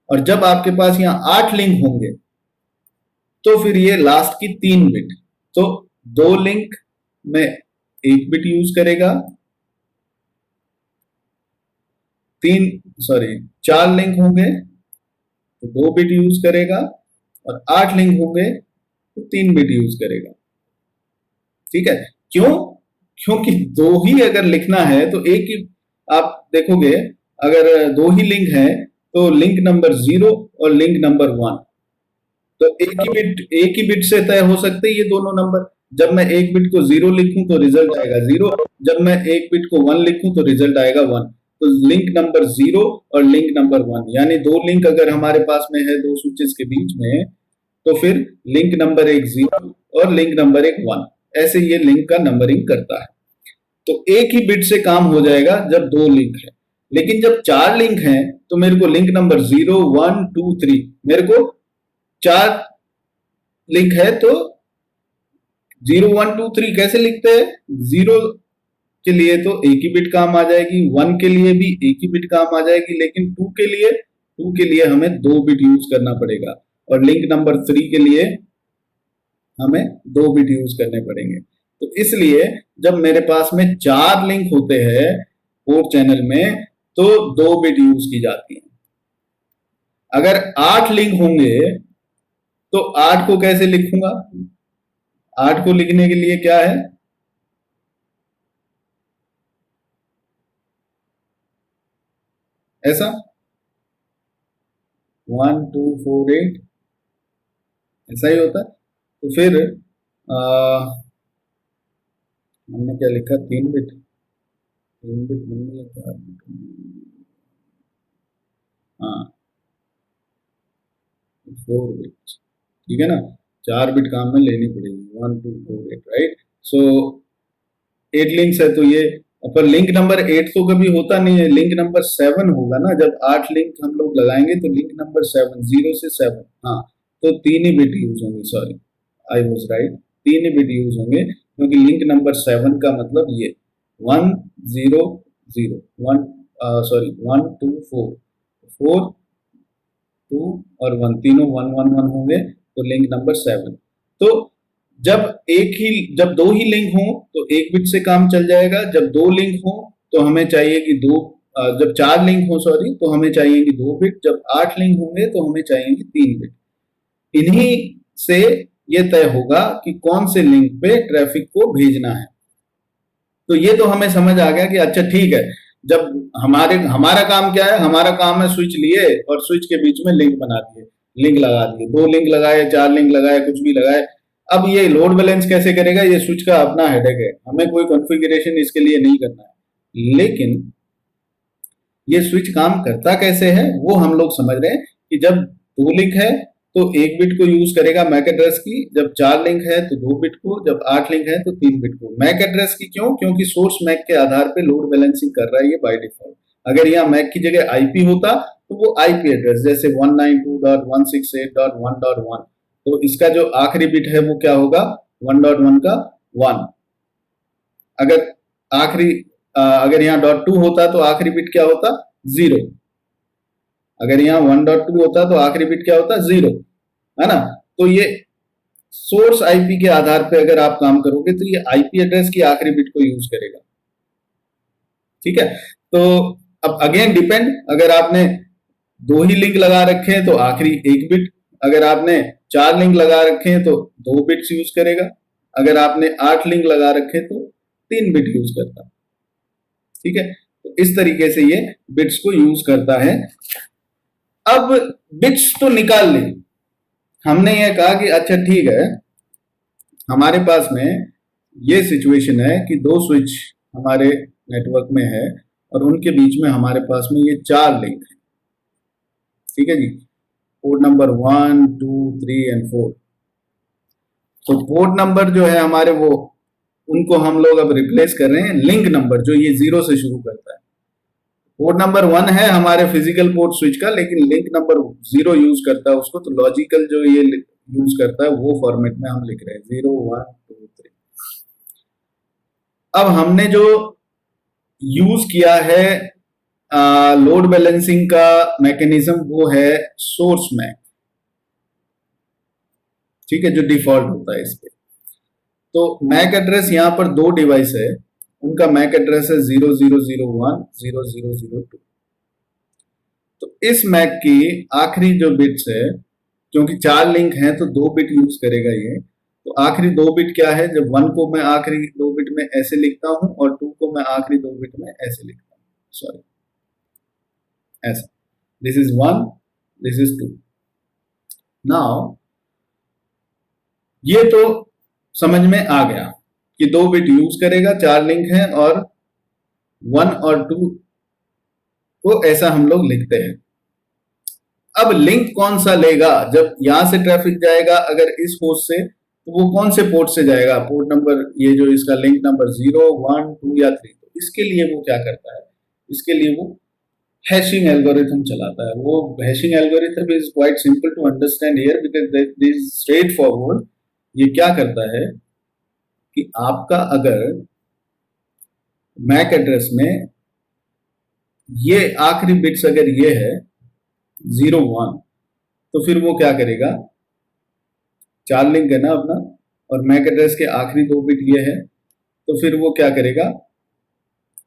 और जब आपके पास यहां 8 लिंक होंगे तो फिर ये लास्ट की 3 बिट, तो 2 लिंक में 1 बिट यूज करेगा, 4 लिंक होंगे तो 2 बिट यूज करेगा, और 8 लिंक होंगे तो 3 बिट यूज करेगा, ठीक है। क्यों? क्योंकि 2 ही अगर लिखना है तो एक ही, आप देखोगे अगर 2 ही लिंक है तो लिंक नंबर 0 और लिंक नंबर 1, तो एक ही बिट से तय हो सकते हैं ये दोनों नंबर। जब मैं एक बिट को 0 लिखूं तो रिजल्ट आएगा 0, जब मैं एक बिट को 1 लिखूं तो रिजल्ट आएगा 1। तो लिंक नंबर 0 और लिंक नंबर 1, यानी 2 लिंक अगर हमारे पास में है 2 स्विचेस के बीच में, तो फिर लिंक नंबर 1 0 और लिंक नंबर 1 1, ऐसे ये लिंक का नंबरिंग करता है। तो एक ही बिट से काम हो जाएगा जब 2 लिंक है। लेकिन जब 4 लिंक हैं तो मेरे को लिंक नंबर 0 1 2 3, मेरे को 4 लिंक है तो 0 1 2 3 कैसे लिखते हैं? 0 के लिए तो एक ही बिट काम आ जाएगी, 1 के लिए भी एक ही बिट काम आ जाएगी, लेकिन 2 के लिए हमें 2 बिट यूज करना पड़ेगा, और लिंक नंबर 3 के लिए हमें 2 बिट यूज करने पड़ेंगे। तो इसलिए जब मेरे पास में 4 लिंक होते हैं पोर्ट चैनल में तो 2 बिट यूज की जाती है। अगर 8 लिंक होंगे तो 8 को कैसे लिखूंगा? 8 को लिखने के लिए क्या है? ऐसा 1 2 4 8 ऐसा ही होता है। तो फिर हमने क्या लिखा? 3 बिट, 3 बिट नहीं है, 4 बिट, हाँ 4 बिट, ठीक है ना। 4 बिट काम में लेनी पड़ेगी, 1 2 4 8, राइट। सो 8 लिंक्स है तो ये, पर लिंक नंबर 8 तो कभी होता नहीं है, लिंक नंबर 7 होगा ना। जब 8 लिंक हम लोग लगाएंगे तो लिंक नंबर 7, 0 से 7, हाँ, तो 3 ही बिट यूज होंगे, sorry I was right, 3 he bit use होंगे, क्योंकि लिंक नंबर 7 का मतलब ये 1 0 0 1, सॉरी 1 2 4 4 2 और 1, तीनों 1 1 1 होंगे, तो लिंक नंबर 7। तो जब 2 ही लिंक हो तो 1 बिट से काम चल जाएगा, जब 2 लिंक हो तो हमें चाहिए कि जब 4 लिंक हो, सॉरी, तो हमें चाहिए कि 2 बिट, जब 8 लिंक होंगे तो हमें चाहिए कि 3 बिट। इन्हीं से ये तय होगा कि कौन से लिंक पे ट्रैफिक को भेजना है। तो ये तो हमें समझ आ गया कि अच्छा ठीक है, जब हमारा काम क्या है? हमारा काम है स्विच लिए और स्विच के बीच में लिंक बना दिए, लिंक लगा दिए, 2 लिंक लगाए, 4 लिंक लगाए, कुछ भी लगाए। अब ये लोड बैलेंस कैसे करेगा? ये स्विच का अपना हेडेक है, हमें कोई कॉन्फ़िगरेशन इसके लिए नहीं करना है। लेकिन ये स्विच काम करता कैसे है वो हम लोग समझ रहे हैं कि जब 2 लिंक है तो 1 बिट को यूज करेगा मैक एड्रेस की, जब 4 लिंक है तो 2 बिट को, जब 8 लिंक है तो 3 बिट को। मैक एड्रेस की क्यों? क्योंकि सोर्स मैक के आधार पे लोड बैलेंसिंग कर रहा है ये बाय डिफॉल्ट। अगर यहाँ मैक की जगह आईपी होता तो वो आईपी एड्रेस, जैसे 192.168.1.1, तो इसका जो आखिरी बिट है वो क्या होगा? 1.1 का 1। अगर अगर यहाँ .2 होता तो आखिरी बिट क्या होता? 0। अगर यहाँ 1.2 होता तो आखिरी बिट क्या होता? 0, है ना। तो ये सोर्स आईपी के आधार पे अगर आप काम करोगे तो ये आईपी एड्रेस की आखिरी बिट को यूज करेगा, ठीक है। तो अब अगेन डिपेंड, अगर आपने 2 ही लिंक लगा रखे हैं तो आखिरी 1 बिट, अगर आपने 4 लिंक लगा रखे हैं तो 2 बिट्स यूज करेगा, अगर आपने 8 लिंक लगा रखे तो 3 बिट यूज करता। ठीक है, तो इस तरीके से ये बिट्स को यूज करता है। अब बिट्स तो निकाल ली, हमने ये कहा कि अच्छा ठीक है, हमारे पास में ये सिचुएशन है कि 2 स्विच हमारे नेटवर्क में है और उनके बीच में हमारे पास में ये 4 लिंक है। ठीक है जी, पोर्ट नंबर 1, 2, 3 एंड 4। तो पोर्ट नंबर जो है हमारे वो, उनको हम लोग अब रिप्लेस कर रहे हैं लिंक नंबर जो ये 0 से शुरू करता है। पोर्ट नंबर 1 है हमारे फिजिकल पोर्ट स्विच का, लेकिन लिंक नंबर 0 यूज करता है उसको, तो लॉजिकल जो ये यूज करता है वो फॉर्मेट में हम लिख रहे हैं 0, 1, 2, 3। अब हमने जो यूज किया है लोड बैलेंसिंग का मैकेनिज्म वो है सोर्स मैक। ठीक है, जो डिफॉल्ट होता है इस पे। तो मैक एड्रेस यहां पर 2 डिवाइस है, उनका मैक एड्रेस है 0001, 0002। तो इस मैक की आखिरी जो बिट्स है, क्योंकि 4 लिंक हैं तो 2 बिट यूज करेगा ये, तो आखिरी 2 बिट क्या है, जब 1 को मैं आखिरी 2 बिट में ऐसे लिखता हूं और 2 को मैं आखिरी 2 बिट में ऐसे लिखता हूं, सॉरी ऐसा, this is 1, this is 2। Now ये तो समझ में आ गया कि 2 बिट यूज करेगा, 4 लिंक हैं और 1 और 2 को ऐसा हम लोग लिखते हैं। अब लिंक कौन सा लेगा, जब यहां से ट्रैफिक जाएगा अगर इस पोर्ट से, तो वो कौन से पोर्ट से जाएगा, पोर्ट नंबर ये जो इसका लिंक नंबर 0, 1, 2 या 3। तो इसके लिए वो क्या करता है, इसके लिए वो हैशिंग एल्गोरिथम चलाता है। वो hashing algorithm is quite simple to understand here because this is straight forward. ये क्या करता है कि आपका अगर मैक एड्रेस में ये आखिरी बिट्स अगर ये है 0, 1, तो फिर वो क्या करेगा, 4 लिंक है ना अपना, और मैक एड्रेस के आखिरी 2 बिट ये है, तो फिर वो क्या करेगा,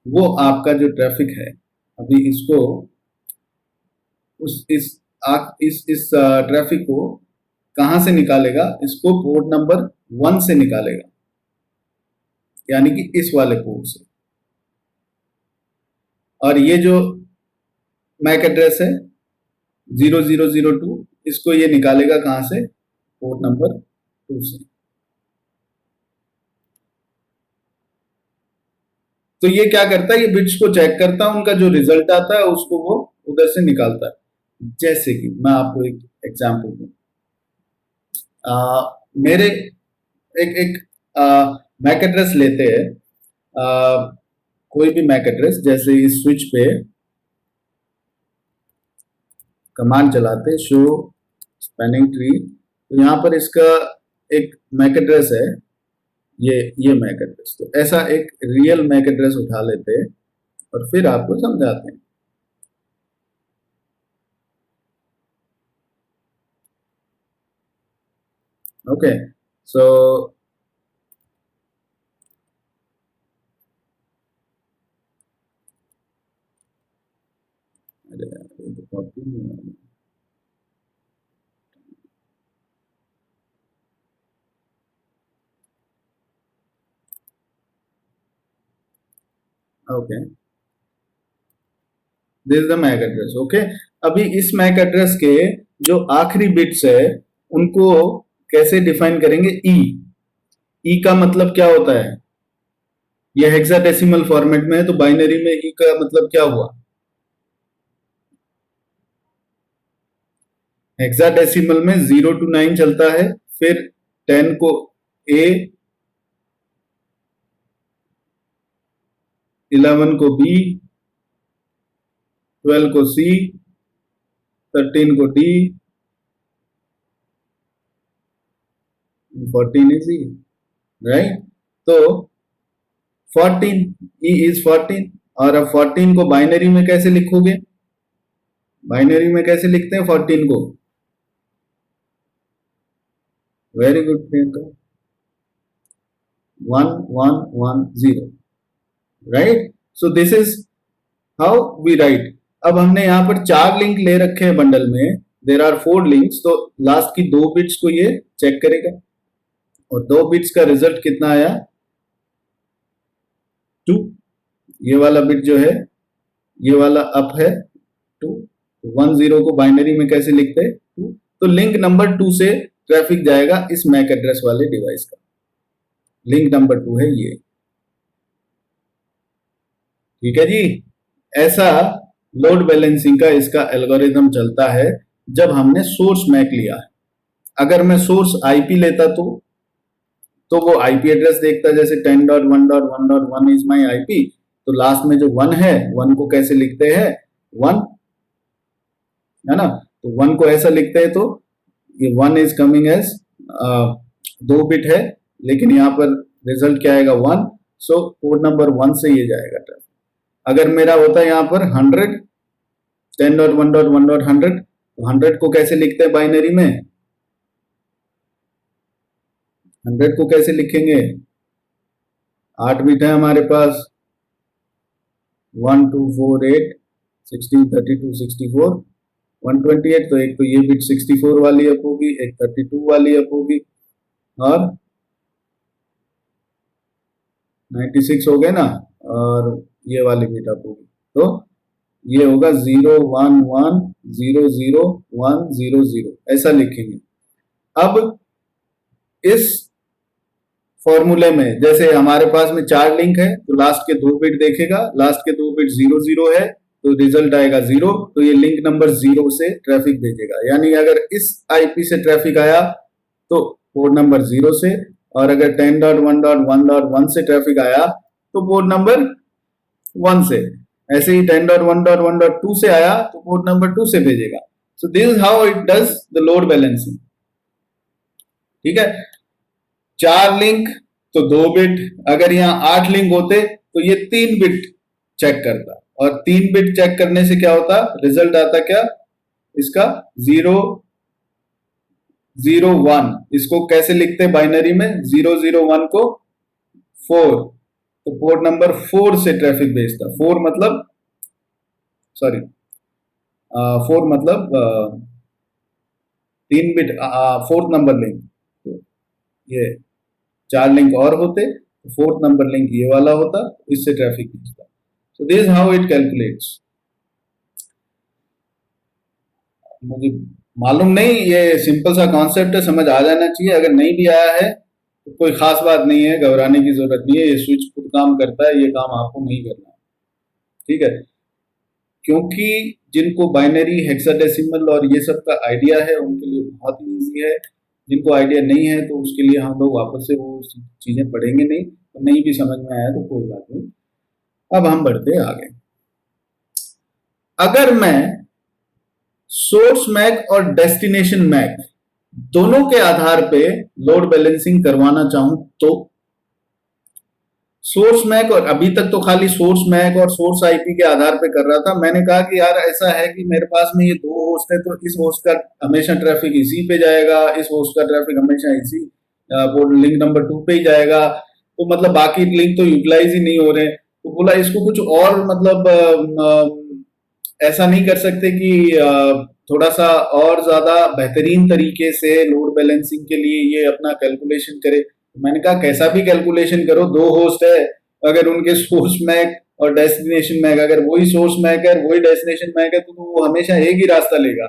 वो आपका जो ट्रैफिक है अभी इसको इस ट्रैफिक को कहां से निकालेगा, इसको पोर्ट नंबर 1 से निकालेगा, यानी कि इस वाले पोर्ट से। और ये जो मैक एड्रेस है 0002, इसको ये निकालेगा कहां से, पोर्ट नंबर 2 से। तो ये क्या करता है, ये बिट्स को चेक करता है, उनका जो रिजल्ट आता है उसको वो उधर से निकालता है। जैसे कि मैं आपको एक एग्जांपल दूं, मेरे एक मैक एड्रेस लेते हैं, कोई भी मैक एड्रेस, जैसे इस स्विच पे कमांड चलाते शो स्पैनिंग ट्री, तो यहाँ पर इसका एक मैक एड्रेस है, ये मैक एड्रेस। तो ऐसा एक रियल मैक एड्रेस उठा लेते हैं और फिर आपको समझाते हैं। Okay, so okay, this is the MAC address. Okay, अभी इस मैक एड्रेस के जो आखिरी बिट्स है उनको कैसे डिफाइन करेंगे, ई का मतलब क्या होता है, ये हेक्साडेसिमल फॉर्मेट में है, तो बाइनरी में ई का मतलब क्या हुआ, हेक्साडेसिमल में 0 to 9 चलता है, फिर 10 को ए, 11 को बी, 12 को सी, 13 को डी, 14 इज ई, राइट। तो 14, ई इज 14, और अब 14 को बाइनरी में कैसे लिखोगे, बाइनरी में कैसे लिखते हैं 14 को, very good Priyanka, 1 1 1 0, right. So this is how we write. अब हमने यहां पर 4 लिंक ले रखे हैं बंडल में, देर आर 4 लिंक्स, तो लास्ट की 2 बिट्स को ये चेक करेगा और 2 बिट्स का रिजल्ट कितना आया 2। ये वाला बिट जो है, ये वाला अप है 2, 1 0 को बाइनरी में कैसे लिखते हैं 2, तो लिंक नंबर 2 से ट्रैफिक जाएगा इस मैक एड्रेस वाले डिवाइस का। लिंक नंबर 2 है ये, ठीक है जी। ऐसा लोड बैलेंसिंग का इसका एल्गोरिथम चलता है जब हमने सोर्स मैक लिया है। अगर मैं सोर्स आईपी लेता तो वो आईपी एड्रेस देखता, जैसे 10.1.1.1 इज माई आईपी, तो लास्ट में जो 1 है 1 को कैसे लिखते हैं 1, है ना, तो 1 को ऐसा लिखते हैं, तो ये 1 इज कमिंग एज 2 बिट है, लेकिन यहाँ पर रिजल्ट क्या आएगा 1, सो पोर्ट नंबर 1 से ये जाएगा ट्रैफिक। अगर मेरा होता है यहाँ पर 100, 10.1.1.100, तो 100 को कैसे लिखते हैं बाइनरी में, 100 को कैसे लिखेंगे, 8 बिट है हमारे पास, 1 2 4 8 16 32 64 128, तो एक तो ये बिट 64 वाली अप होगी, एक 32 वाली अप होगी, और 96 हो गए ना, और ये वाली बिट अप होगी, तो ये होगा 0 1 1 0 0 1 0 0, ऐसा लिखेंगे। अब इस फॉर्मूले में जैसे हमारे पास में 4 लिंक है, तो लास्ट के 2 बिट देखेगा, लास्ट के 2 बिट 0 0 है, तो रिजल्ट आएगा 0, तो ये लिंक नंबर 0 से ट्रैफिक भेजेगा। यानी अगर इस आईपी से ट्रैफिक आया तो पोर्ट नंबर 0 से, और अगर 10.1.1.1 से ट्रैफिक आया तो पोर्ट नंबर 1 से। ऐसे ही 10.1.1.2 से आया तो पोर्ट नंबर 2 से भेजेगा। सो this is how it does the load balancing, ठीक है। 4 लिंक तो 2 बिट, अगर यहाँ 8 लिंक होते तो ये 3 बिट चेक करता, और 3 बिट चेक करने से क्या होता, रिजल्ट आता क्या इसका 0 0 1, इसको कैसे लिखते हैं बाइनरी में, 0 0 1 को 4, तो पोर्ट नंबर 4 से ट्रैफिक भेजता, 4 मतलब सॉरी 4 मतलब 3 बिट 4th नंबर लिंक, तो ये 4 लिंक और होते, 4th नंबर लिंक ये वाला होता, इससे ट्रैफिक भेजता। So this how it calculates. मुझे मालूम नहीं, ये सिंपल सा कॉन्सेप्ट है, समझ आ जाना चाहिए। अगर नहीं भी आया है तो कोई खास बात नहीं है, घबराने की जरूरत नहीं है, ये स्विच खुद काम करता है, ये काम आपको नहीं करना है, ठीक है। क्योंकि जिनको बाइनरी हेक्साडेसिमल और ये सब का आइडिया है उनके लिए बहुत ईजी है, जिनको आइडिया नहीं है तो उसके लिए हम लोग वापस से वो चीजें पढ़ेंगे नहीं, तो नहीं भी समझ में आया तो कोई बात नहीं। अब हम बढ़ते आगे। अगर मैं सोर्स मैक और डेस्टिनेशन मैक दोनों के आधार पे लोड बैलेंसिंग करवाना चाहूं तो सोर्स मैक, और अभी तक तो खाली सोर्स मैक और सोर्स आईपी के आधार पे कर रहा था, मैंने कहा कि यार ऐसा है कि मेरे पास में ये 2 होस्ट है, तो इस होस्ट का हमेशा ट्रैफिक इसी पे जाएगा, इस होस्ट का ट्रैफिक हमेशा इसी लिंक नंबर 2 पे ही जाएगा, तो मतलब बाकी लिंक तो यूटिलाइज ही नहीं हो रहे। तो बोला इसको कुछ और मतलब ऐसा नहीं कर सकते कि थोड़ा सा और ज्यादा बेहतरीन तरीके से लोड बैलेंसिंग के लिए ये अपना कैलकुलेशन करे। मैंने कहा कैसा भी कैलकुलेशन करो, 2 होस्ट है, अगर उनके सोर्स मैक और डेस्टिनेशन मैक, अगर वही सोर्स मैक है वही डेस्टिनेशन मैक है तो वो हमेशा एक ही रास्ता लेगा।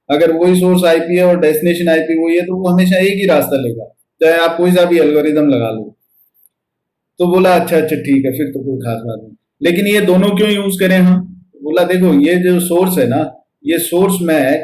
अगर वही सोर्स आईपी है और डेस्टिनेशन आईपी वही है तो वो हमेशा एक ही रास्ता लेगा, चाहे आप कोई सा भी एल्गोरिदम लगा लो। तो बोला अच्छा अच्छा ठीक है, फिर तो कोई खास बात नहीं, लेकिन ये दोनों क्यों यूज करें हम। बोला देखो ये जो सोर्स है ना, ये सोर्स मैक,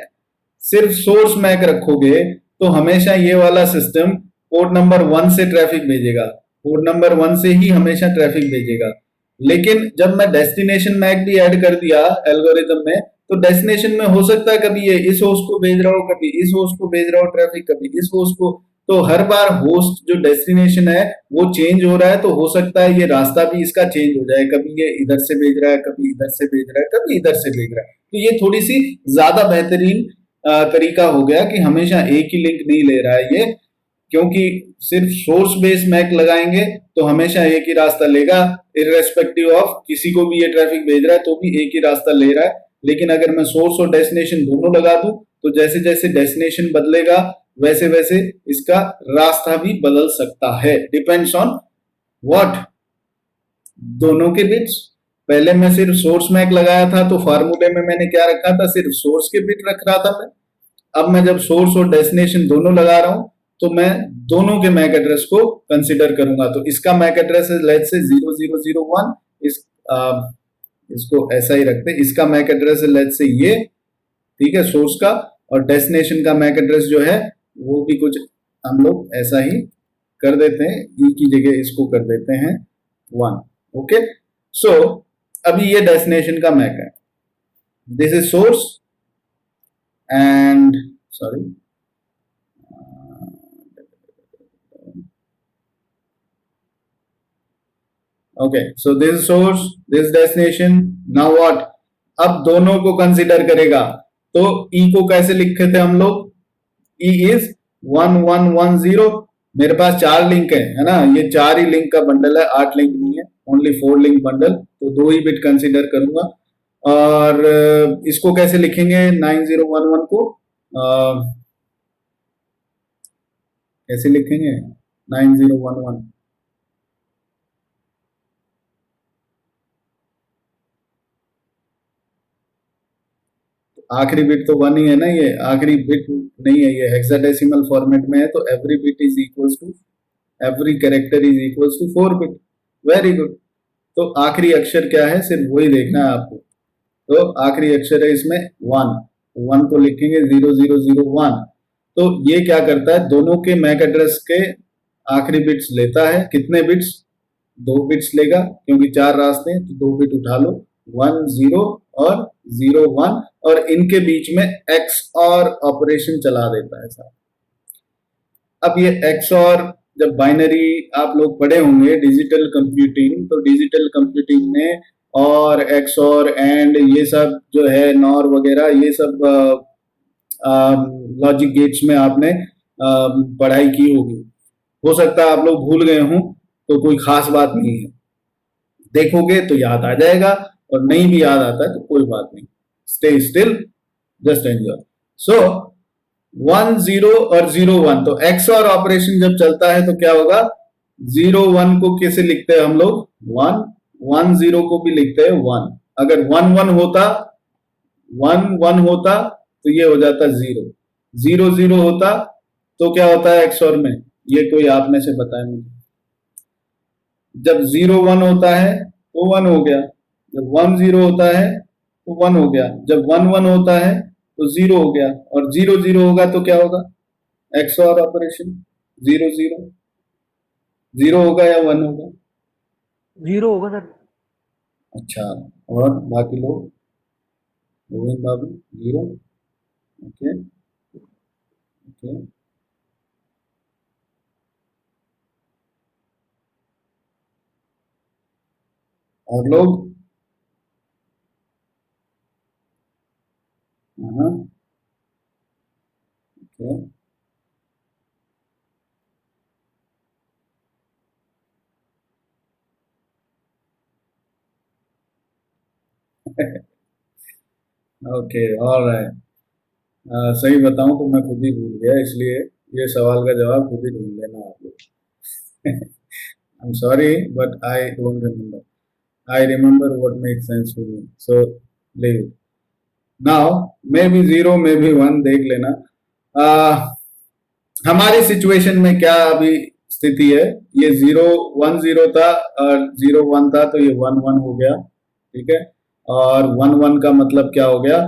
सिर्फ सोर्स मैक रखोगे तो हमेशा ये वाला सिस्टम पोर्ट नंबर 1 से ट्रैफिक भेजेगा, पोर्ट नंबर 1 से ही हमेशा ट्रैफिक भेजेगा। लेकिन जब मैं डेस्टिनेशन मैक भी ऐड कर दिया एल्गोरिदम में, तो डेस्टिनेशन में हो सकता है कभी ये इस होस्ट को भेज रहा हो, कभी इस होस्ट को भेज रहा हो ट्रैफिक, कभी इस होस्ट को, तो हर बार होस्ट जो डेस्टिनेशन है वो चेंज हो रहा है, तो हो सकता है ये रास्ता भी इसका चेंज हो जाए, कभी ये इधर से भेज रहा है, कभी इधर से भेज रहा है, कभी इधर से भेज रहा है। तो ये थोड़ी सी ज्यादा बेहतरीन तरीका हो गया कि हमेशा एक ही लिंक नहीं ले रहा है ये, क्योंकि सिर्फ सोर्स बेस मैक लगाएंगे तो हमेशा एक ही रास्ता लेगा, इररेस्पेक्टिव ऑफ किसी को भी ये ट्रैफिक भेज रहा है तो भी एक ही रास्ता ले रहा है। लेकिन अगर मैं सोर्स और डेस्टिनेशन दोनों लगा दूं तो जैसे जैसे डेस्टिनेशन बदलेगा वैसे वैसे इसका रास्ता भी बदल सकता है, डिपेंड्स ऑन व्हाट, दोनों के बिट्स। पहले मैं सिर्फ सोर्स मैक लगाया था तो फार्मूले में मैंने क्या रखा था, सिर्फ सोर्स के बिट रख रहा था मैं। अब मैं जब सोर्स और डेस्टिनेशन दोनों लगा रहा हूं तो मैं दोनों के मैक एड्रेस को कंसीडर करूंगा। तो इसका मैक एड्रेस है लेट्स से 0001, इसको ऐसा ही रखते हैं। इसका मैक एड्रेस है लेट्स से ये, ठीक है, सोर्स का, और डेस्टिनेशन का मैक एड्रेस जो है वो भी कुछ हम लोग ऐसा ही कर देते हैं, ई की जगह इसको कर देते हैं 1। ओके, सो अभी ये डेस्टिनेशन का मैक है, this is source and sorry okay, so this source, this destination, now what, अब दोनों को कंसीडर करेगा। तो ई को कैसे लिखे थे हम लोग, ई इज 1110। मेरे पास 4 लिंक है ना, ये 4 ही लिंक का बंडल है, 8 लिंक नहीं है, ओनली 4 लिंक बंडल, तो 2 ही बिट कंसीडर करूंगा। और इसको कैसे लिखेंगे 9011 को, कैसे लिखेंगे 9011, आखिरी बिट तो 1 ही है ना, ये आखिरी बिट नहीं है, ये हेक्साडेसिमल फॉर्मेट में है, तो every bit is equals to, every character is equals to 4 bit. Very good, तो आखिरी अक्षर क्या है सिर्फ वही देखना है आपको। तो आखिरी अक्षर है इसमें 1, 1 को लिखेंगे 0001। तो ये क्या करता है, दोनों के मैक एड्रेस के आखिरी बिट्स लेता है, कितने बिट्स, 2 बिट्स लेगा, क्योंकि 4 रास्ते हैं तो 2 बिट उठा लो, 1 0 और 0 1, और इनके बीच में एक्स और ऑपरेशन चला देता है साहब। अब ये एक्स और, जब बाइनरी आप लोग पढ़े होंगे डिजिटल कंप्यूटिंग, तो डिजिटल कंप्यूटिंग में और एक्स और एंड ये सब जो है नॉर वगैरह, ये सब लॉजिक गेट्स में आपने पढ़ाई की होगी। हो सकता है आप लोग भूल गए हों, तो कोई खास बात नहीं है, देखोगे तो याद आ जाएगा, और नहीं भी याद आता है तो कोई बात नहीं, स्टे स्टिल, जस्ट एंजॉय। सो 1 0 और 0 1, तो एक्स और ऑपरेशन जब चलता है तो क्या होगा, 0 1 को कैसे लिखते हैं हम लोग 1, 1 0 को भी लिखते हैं 1। अगर 1 1 होता, 1 1 होता तो ये हो जाता 0, 0 0 होता तो क्या होता है एक्स और में, ये कोई आप में से बताए मुझे। जब 0 1 होता है तो 1 हो गया, जब 1 0 होता है तो 1 हो गया, जब 1 1 होता है तो 0 हो गया, और 0 0 होगा तो क्या होगा, एक्स और ऑपरेशन 0 0, 0 होगा या 1 होगा, 0 होगा सर। अच्छा, और बाकी लोग, गोविंद बाबू 0, ओके ओके, और लोग, हाँ ओके ओके, ऑलराइट। सही बताऊं तो मैं खुद ही भूल गया, इसलिए ये सवाल का जवाब खुद ही ढूंढ लेना आप लोग। I am sorry but I don't remember, I remember what makes sense to me. So leave it. Now maybe 0 maybe 1 देख लेना। हमारी सिचुएशन में क्या अभी स्थिति है, ये 0 1 0 था और 0 1 था, तो ये 1 1 हो गया, ठीक है, और 1 1 का मतलब क्या हो गया,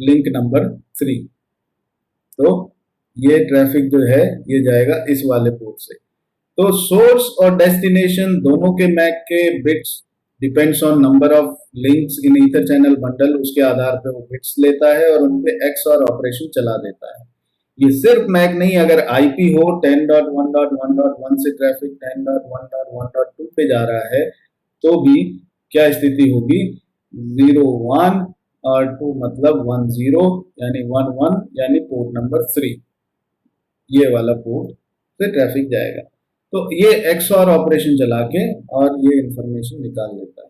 लिंक नंबर 3। तो ये ट्रैफिक जो है ये जाएगा इस वाले पोर्ट से। तो सोर्स और डेस्टिनेशन दोनों के मैक के bits depends on number of links in ether channel bundle, उसके आधार पे वो बिट्स लेता है और उन पे एक्स और ऑपरेशन चला देता है। ये सिर्फ मैक नहीं, अगर आईपी हो 10.1.1.1 से ट्रैफिक 10.1.1.2 पे जा रहा है तो भी क्या स्थिति होगी, 0 1 और 2 मतलब 1 0, यानी 1 1 यानी पोर्ट नंबर 3, ये वाला पोर्ट से ट्रैफिक जाएगा। तो ये एक्स और ऑपरेशन चला के और ये इंफॉर्मेशन निकाल लेता है।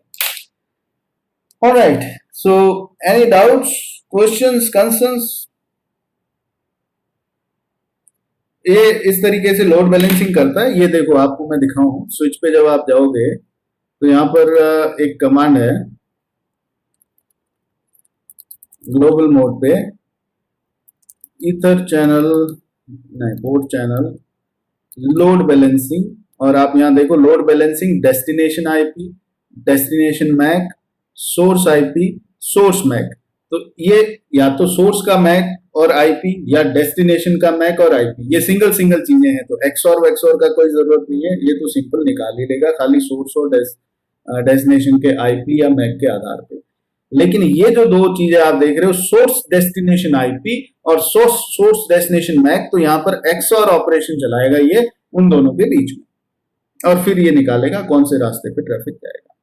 All right. So, any doubts, questions, concerns? ये इस तरीके से लोड बैलेंसिंग करता है। ये देखो आपको मैं दिखाऊं, स्विच पे जब आप जाओगे तो यहाँ पर एक कमांड है ग्लोबल मोड पे, ईथर चैनल नहीं, पोर्ट चैनल लोड बैलेंसिंग, और आप यहाँ देखो load balancing destination IP, destination MAC, source IP, source MAC. तो ये या तो सोर्स का मैक और आईपी या डेस्टिनेशन का मैक और आईपी, ये सिंगल सिंगल चीजें हैं। तो एक्सओर वेक्सओर का कोई जरूरत नहीं है, ये तो सिंपल निकाल ही लेगा खाली सोर्स और डेस्टिनेशन के आईपी या मैक के आधार पे। लेकिन ये जो दो चीजें आप देख रहे हो, सोर्स डेस्टिनेशन आईपी और सोर्स डेस्टिनेशन मैक, तो यहाँ पर एक्सओर ऑपरेशन चलाएगा ये उन दोनों के बीच में, और फिर ये निकालेगा कौन से रास्ते पे ट्रैफिक जाएगा।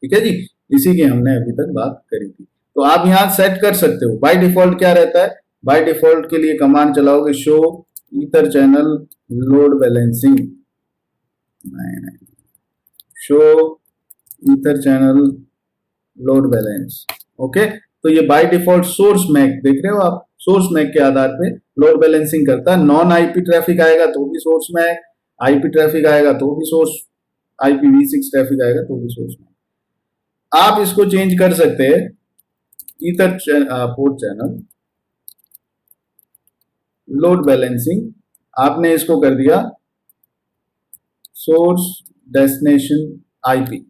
ठीक है जी, इसी की हमने अभी तक बात करी थी। तो आप यहाँ सेट कर सकते हो। बाय डिफॉल्ट क्या रहता है, बाय डिफॉल्ट के लिए कमांड चलाओगे show ether channel load balancing, show ether channel load balance. Okay, तो ये बाय डिफॉल्ट सोर्स मैक देख रहे हो आप, सोर्स मैक के आधार पे लोड बैलेंसिंग करता है। नॉन आईपी ट्रैफिक आएगा तो भी सोर्स मैक, आईपी ट्रैफिक आएगा तो भी सोर्स, IPv6 ट्रैफिक आएगा तो भी सोर्स मैक। आप इसको चेंज कर सकते हैं, ether port channel load balancing, आपने इसको कर दिया सोर्स डेस्टिनेशन आईपी।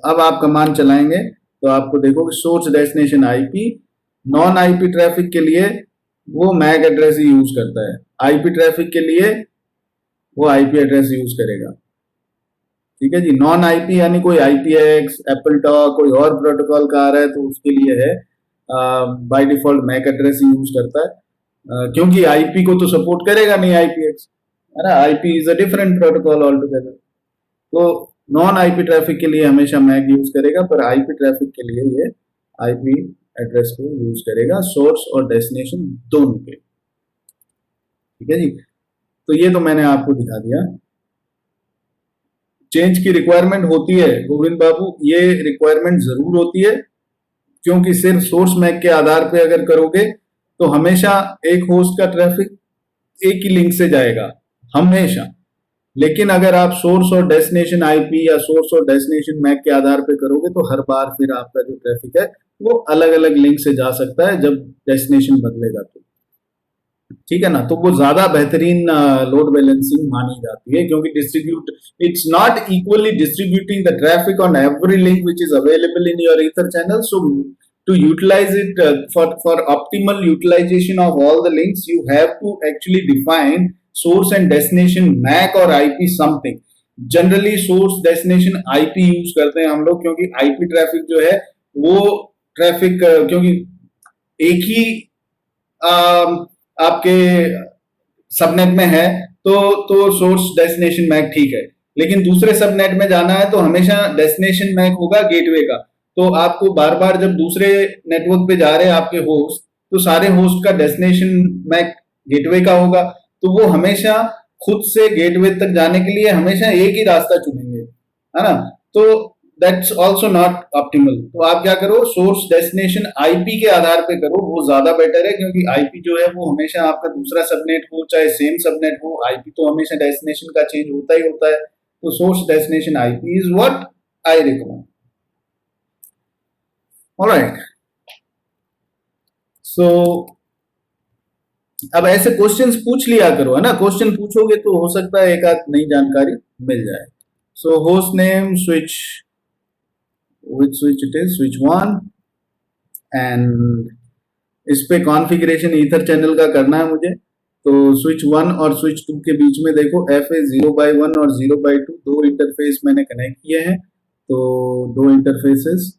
अब आप कमांड चलाएंगे तो आपको देखो source destination IP non IP traffic के लिए वो मैक एड्रेस ही यूज करता है, आईपी ट्रैफिक के लिए वो आईपी एड्रेस यूज करेगा। ठीक है जी, नॉन आईपी यानी कोई IPX, एप्पल टॉक, कोई और प्रोटोकॉल का आ रहा है तो उसके लिए है बाय डिफॉल्ट मैक एड्रेस ही यूज करता है, क्योंकि आईपी को तो सपोर्ट करेगा नहीं IPX, है ना, IP is a different protocol all together. तो नॉन आईपी ट्रैफिक के लिए हमेशा मैक यूज करेगा, पर आईपी ट्रैफिक के लिए ये आईपी एड्रेस को यूज करेगा, सोर्स और डेस्टिनेशन दोनों के। ठीक है जी, तो ये तो मैंने आपको दिखा दिया। चेंज की रिक्वायरमेंट होती है गोविंद बाबू, ये रिक्वायरमेंट जरूर होती है, क्योंकि सिर्फ सोर्स मैक के आधार पे अगर करोगे तो हमेशा एक होस्ट का ट्रैफिक एक ही लिंक से जाएगा हमेशा। लेकिन अगर आप सोर्स और डेस्टिनेशन आईपी या सोर्स और डेस्टिनेशन मैक के आधार पे करोगे तो हर बार फिर आपका जो ट्रैफिक है वो अलग अलग लिंक से जा सकता है जब डेस्टिनेशन बदलेगा तो। ठीक है ना, तो वो ज्यादा बेहतरीन लोड बैलेंसिंग मानी जाती है, क्योंकि distribute it's not equally distributing the traffic on every link which is available in your ether channel. So to utilize it for optimal utilization of all the links, you have to actually define source and destination MAC or IP something. Generally source destination IP use करते हैं हम लोग, क्योंकि IP traffic जो है वो traffic क्योंकि एक ही आपके सबनेट में है तो सोर्स डेस्टिनेशन मैक ठीक है, लेकिन दूसरे सबनेट में जाना है तो हमेशा डेस्टिनेशन मैक होगा गेटवे का। तो आपको बार बार जब दूसरे नेटवर्क पे जा रहे हैं आपके होस्ट, तो सारे होस्ट का डेस्टिनेशन मैक गेटवे का होगा, तो वो हमेशा खुद से गेटवे तक जाने के लिए हमेशा एक ही रास्ता चुनेंगे, है ना। तो दैट्स आल्सो नॉट ऑप्टिमल। तो आप क्या करो, सोर्स डेस्टिनेशन आईपी के आधार पे करो, वो ज्यादा बेटर है, क्योंकि आईपी जो है वो हमेशा आपका दूसरा सबनेट हो चाहे सेम सबनेट हो, आईपी तो हमेशा डेस्टिनेशन का चेंज होता ही होता है। तो source destination IP is what I recommend. Alright, so अब ऐसे क्वेश्चंस पूछ लिया करो, है ना, क्वेश्चन पूछोगे तो हो सकता है एक आध नई जानकारी मिल जाए। सो host name switch, which switch it is, switch 1, and इस पे कॉन्फ़िगरेशन ईथर चैनल का करना है मुझे। तो स्विच 1 और स्विच 2 के बीच में देखो FA 0/1 और 0/2 दो इंटरफेस मैंने कनेक्ट किए हैं, तो दो इंटरफेसेस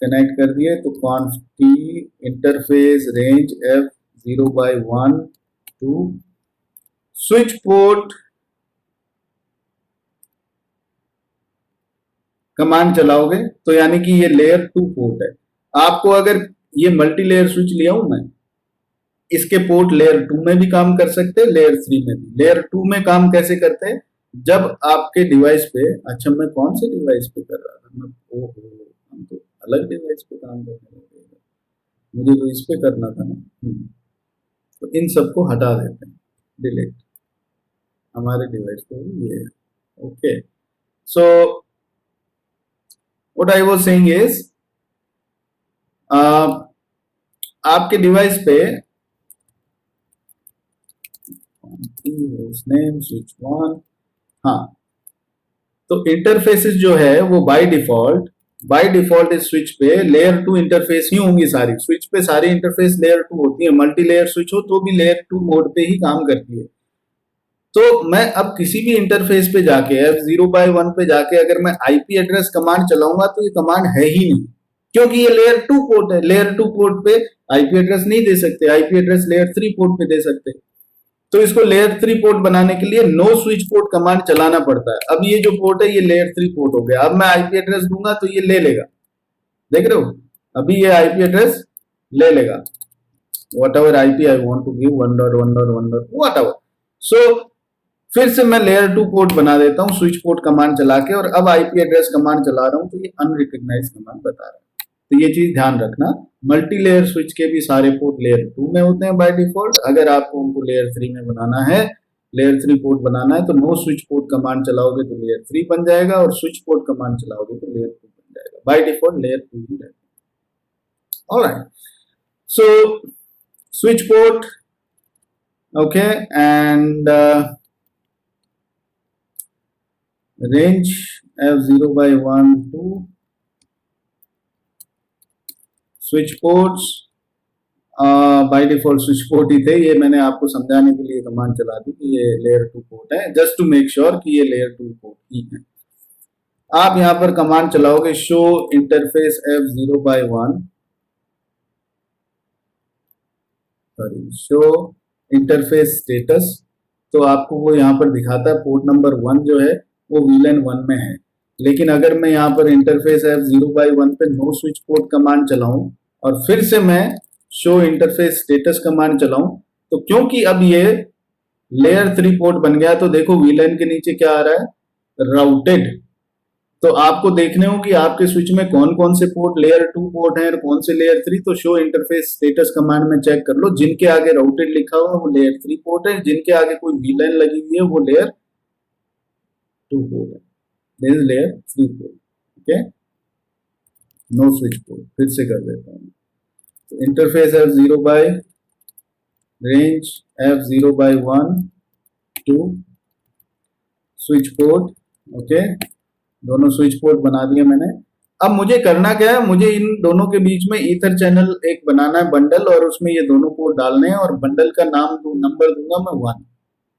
कनेक्ट कर दिए। तो conf t interface range F 0/1 to switch port command चलाओगे तो यानी कि ये लेयर 2 पोर्ट है। आपको अगर ये मल्टी लेयर स्विच लिया हूं मैं, इसके पोर्ट लेयर 2 में भी काम कर सकते हैं, लेयर 3 में भी। लेयर 2 में काम कैसे करते हैं, जब आपके डिवाइस पे, अच्छा मैं कौन से डिवाइस पे कर रहा था, मैं हम तो अलग डिवाइस पे काम करने लगे, मुझे तो इस पे करना था ना। तो इन सबको हटा देते हैं, डिलीट, हमारे डिवाइस पे भी ये है। Okay, so what I was saying is, आपके डिवाइस पे नेम स्विच वन, हाँ, तो इंटरफेसेस जो है वो बाय डिफॉल्ट इस स्विच पे लेयर 2 इंटरफेस ही होंगी सारी, स्विच पे सारी इंटरफेस लेयर 2 होती है, मल्टी लेयर स्विच हो तो भी लेयर 2 मोड पे ही काम करती है। तो मैं अब किसी भी इंटरफेस पे जाके F0x1 पे जाके अगर मैं आईपी एड्रेस कमांड चलाऊंगा तो ये कमांड है ही नहीं, क्योंकि ये लेयर 2 पोर्ट है, लेयर 2 पोर्ट पे आईपी एड्रेस नहीं दे सकते, आईपी एड्रेस लेयर 3 पोर्ट पे दे सकते। तो इसको लेयर 3 पोर्ट बनाने के लिए नो स्विच पोर्ट कमांड चलाना पड़ता है। अब ये जो पोर्ट है ये लेयर 3 पोर्ट हो गया, अब मैं आईपी एड्रेस दूंगा तो ये ले लेगा, देख रहे हो, अभी ये आईपी एड्रेस ले लेगा, whatever IP I want to give 1.1.1. whatever. So फिर से मैं लेयर 2 पोर्ट बना देता हूँ स्विच पोर्ट कमांड चला के, और अब आईपी एड्रेस कमांड चला रहा हूँ तो ये अनरिकॉग्नाइज कमांड बता रहा है। तो ये चीज ध्यान रखना, मल्टी लेयर स्विच के भी सारे पोर्ट लेयर 2 में होते हैं बाय डिफॉल्ट। अगर आपको उनको लेयर 3 में बनाना है, लेयर 3 पोर्ट बनाना है, तो नो स्विच पोर्ट कमांड चलाओगे तो लेयर 3 बन जाएगा, और स्विच पोर्ट कमांड चलाओगे तो लेयर 2 बन जाएगा। बाय डिफॉल्ट लेयर 2 ही रहेगा। Alright, so switch port, okay, and range F0x1 to switch ports, by default switch port ही थे, ये मैंने आपको समझाने के लिए कमांड चला दी कि ये लेयर 2 पोर्ट है, जस्ट टू मेक श्योर कि ये लेयर 2 पोर्ट ही है। आप यहां पर कमांड चलाओगे show interface F0x1, sorry, show interface status, तो आपको वो यहां पर दिखाता है पोर्ट नंबर 1 जो है वो VLAN 1 में है। लेकिन अगर मैं यहाँ पर इंटरफेस F0x1 पे नो स्विच पोर्ट कमांड चलाऊं और फिर से मैं शो इंटरफेस स्टेटस कमांड चलाऊं, तो क्योंकि अब ये लेयर 3 पोर्ट बन गया, तो देखो VLAN के नीचे क्या आ रहा है, राउटेड। तो आपको देखने हो कि आपके स्विच में कौन कौन से पोर्ट लेयर 2 पोर्ट हैं और कौन से लेयर 3, तो शो इंटरफेस स्टेटस कमांड में चेक कर लो, जिनके आगे राउटेड लिखा हुआ है वो लेयर 3 पोर्ट है, जिनके आगे कोई VLAN लगी हुई है वो लेयर 2 पोर्ट है, this is layer 3 port. Okay, no switch port, फिर से कर देता हूँ। तो interface F0x range F0x1 to switch port, okay, दोनों स्विच पोर्ट बना दिए मैंने। अब मुझे करना क्या है, मुझे इन दोनों के बीच में ईथर चैनल एक बनाना है बंडल, और उसमें ये दोनों पोर्ट डालने हैं, और बंडल का नाम नंबर दूंगा मैं 1,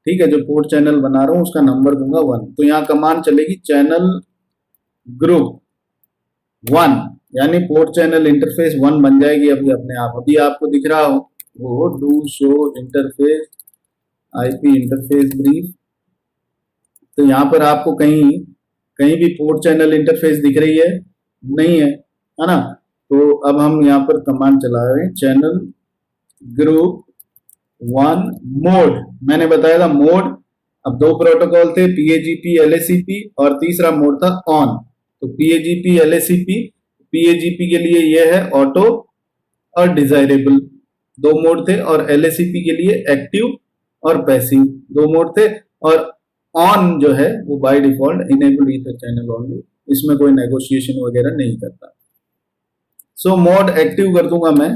ठीक है, जो पोर्ट चैनल बना रहा हूं उसका नंबर दूंगा 1। तो यहाँ कमांड चलेगी चैनल ग्रुप 1, यानी पोर्ट चैनल इंटरफेस 1 बन जाएगी अभी अपने आप। अभी आपको दिख रहा हो वो do show interface IP interface brief, तो यहाँ पर आपको कहीं भी पोर्ट चैनल इंटरफेस दिख रही है, नहीं है ना। तो अब हम यहाँ पर कमांड चला रहे हैं चैनल ग्रुप 1 मोड, मैंने बताया था मोड। अब दो प्रोटोकॉल थे, PAGP LACP, और तीसरा मोड था ऑन। तो PAGP LACP, PAGP के लिए ये है ऑटो और डिजायरेबल, दो मोड थे, और LACP के लिए एक्टिव और पैसिव, दो मोड थे। और ऑन जो है वो by default enable ether channel only, इसमें कोई नेगोशिएशन वगैरह नहीं करता। सो मोड एक्टिव कर दूंगा मैं,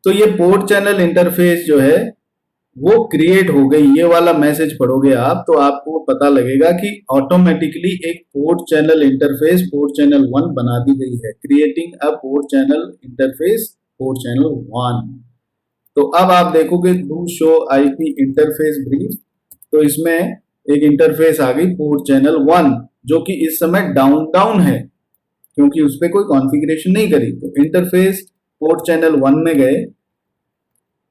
तो ये पोर्ट चैनल इंटरफेस जो है वो क्रिएट हो गई। ये वाला मैसेज पढ़ोगे आप तो आपको पता लगेगा कि ऑटोमेटिकली एक port channel interface port channel 1 बना दी गई है, creating a port channel interface port channel 1। तो अब आप देखोगे do show IP interface brief, तो इसमें एक इंटरफेस आ गई पोर्ट चैनल 1, जो कि इस समय डाउन है क्योंकि उस पर कोई कॉन्फ़िगरेशन नहीं करी। तो इंटरफेस पोर्ट चैनल 1 में गए।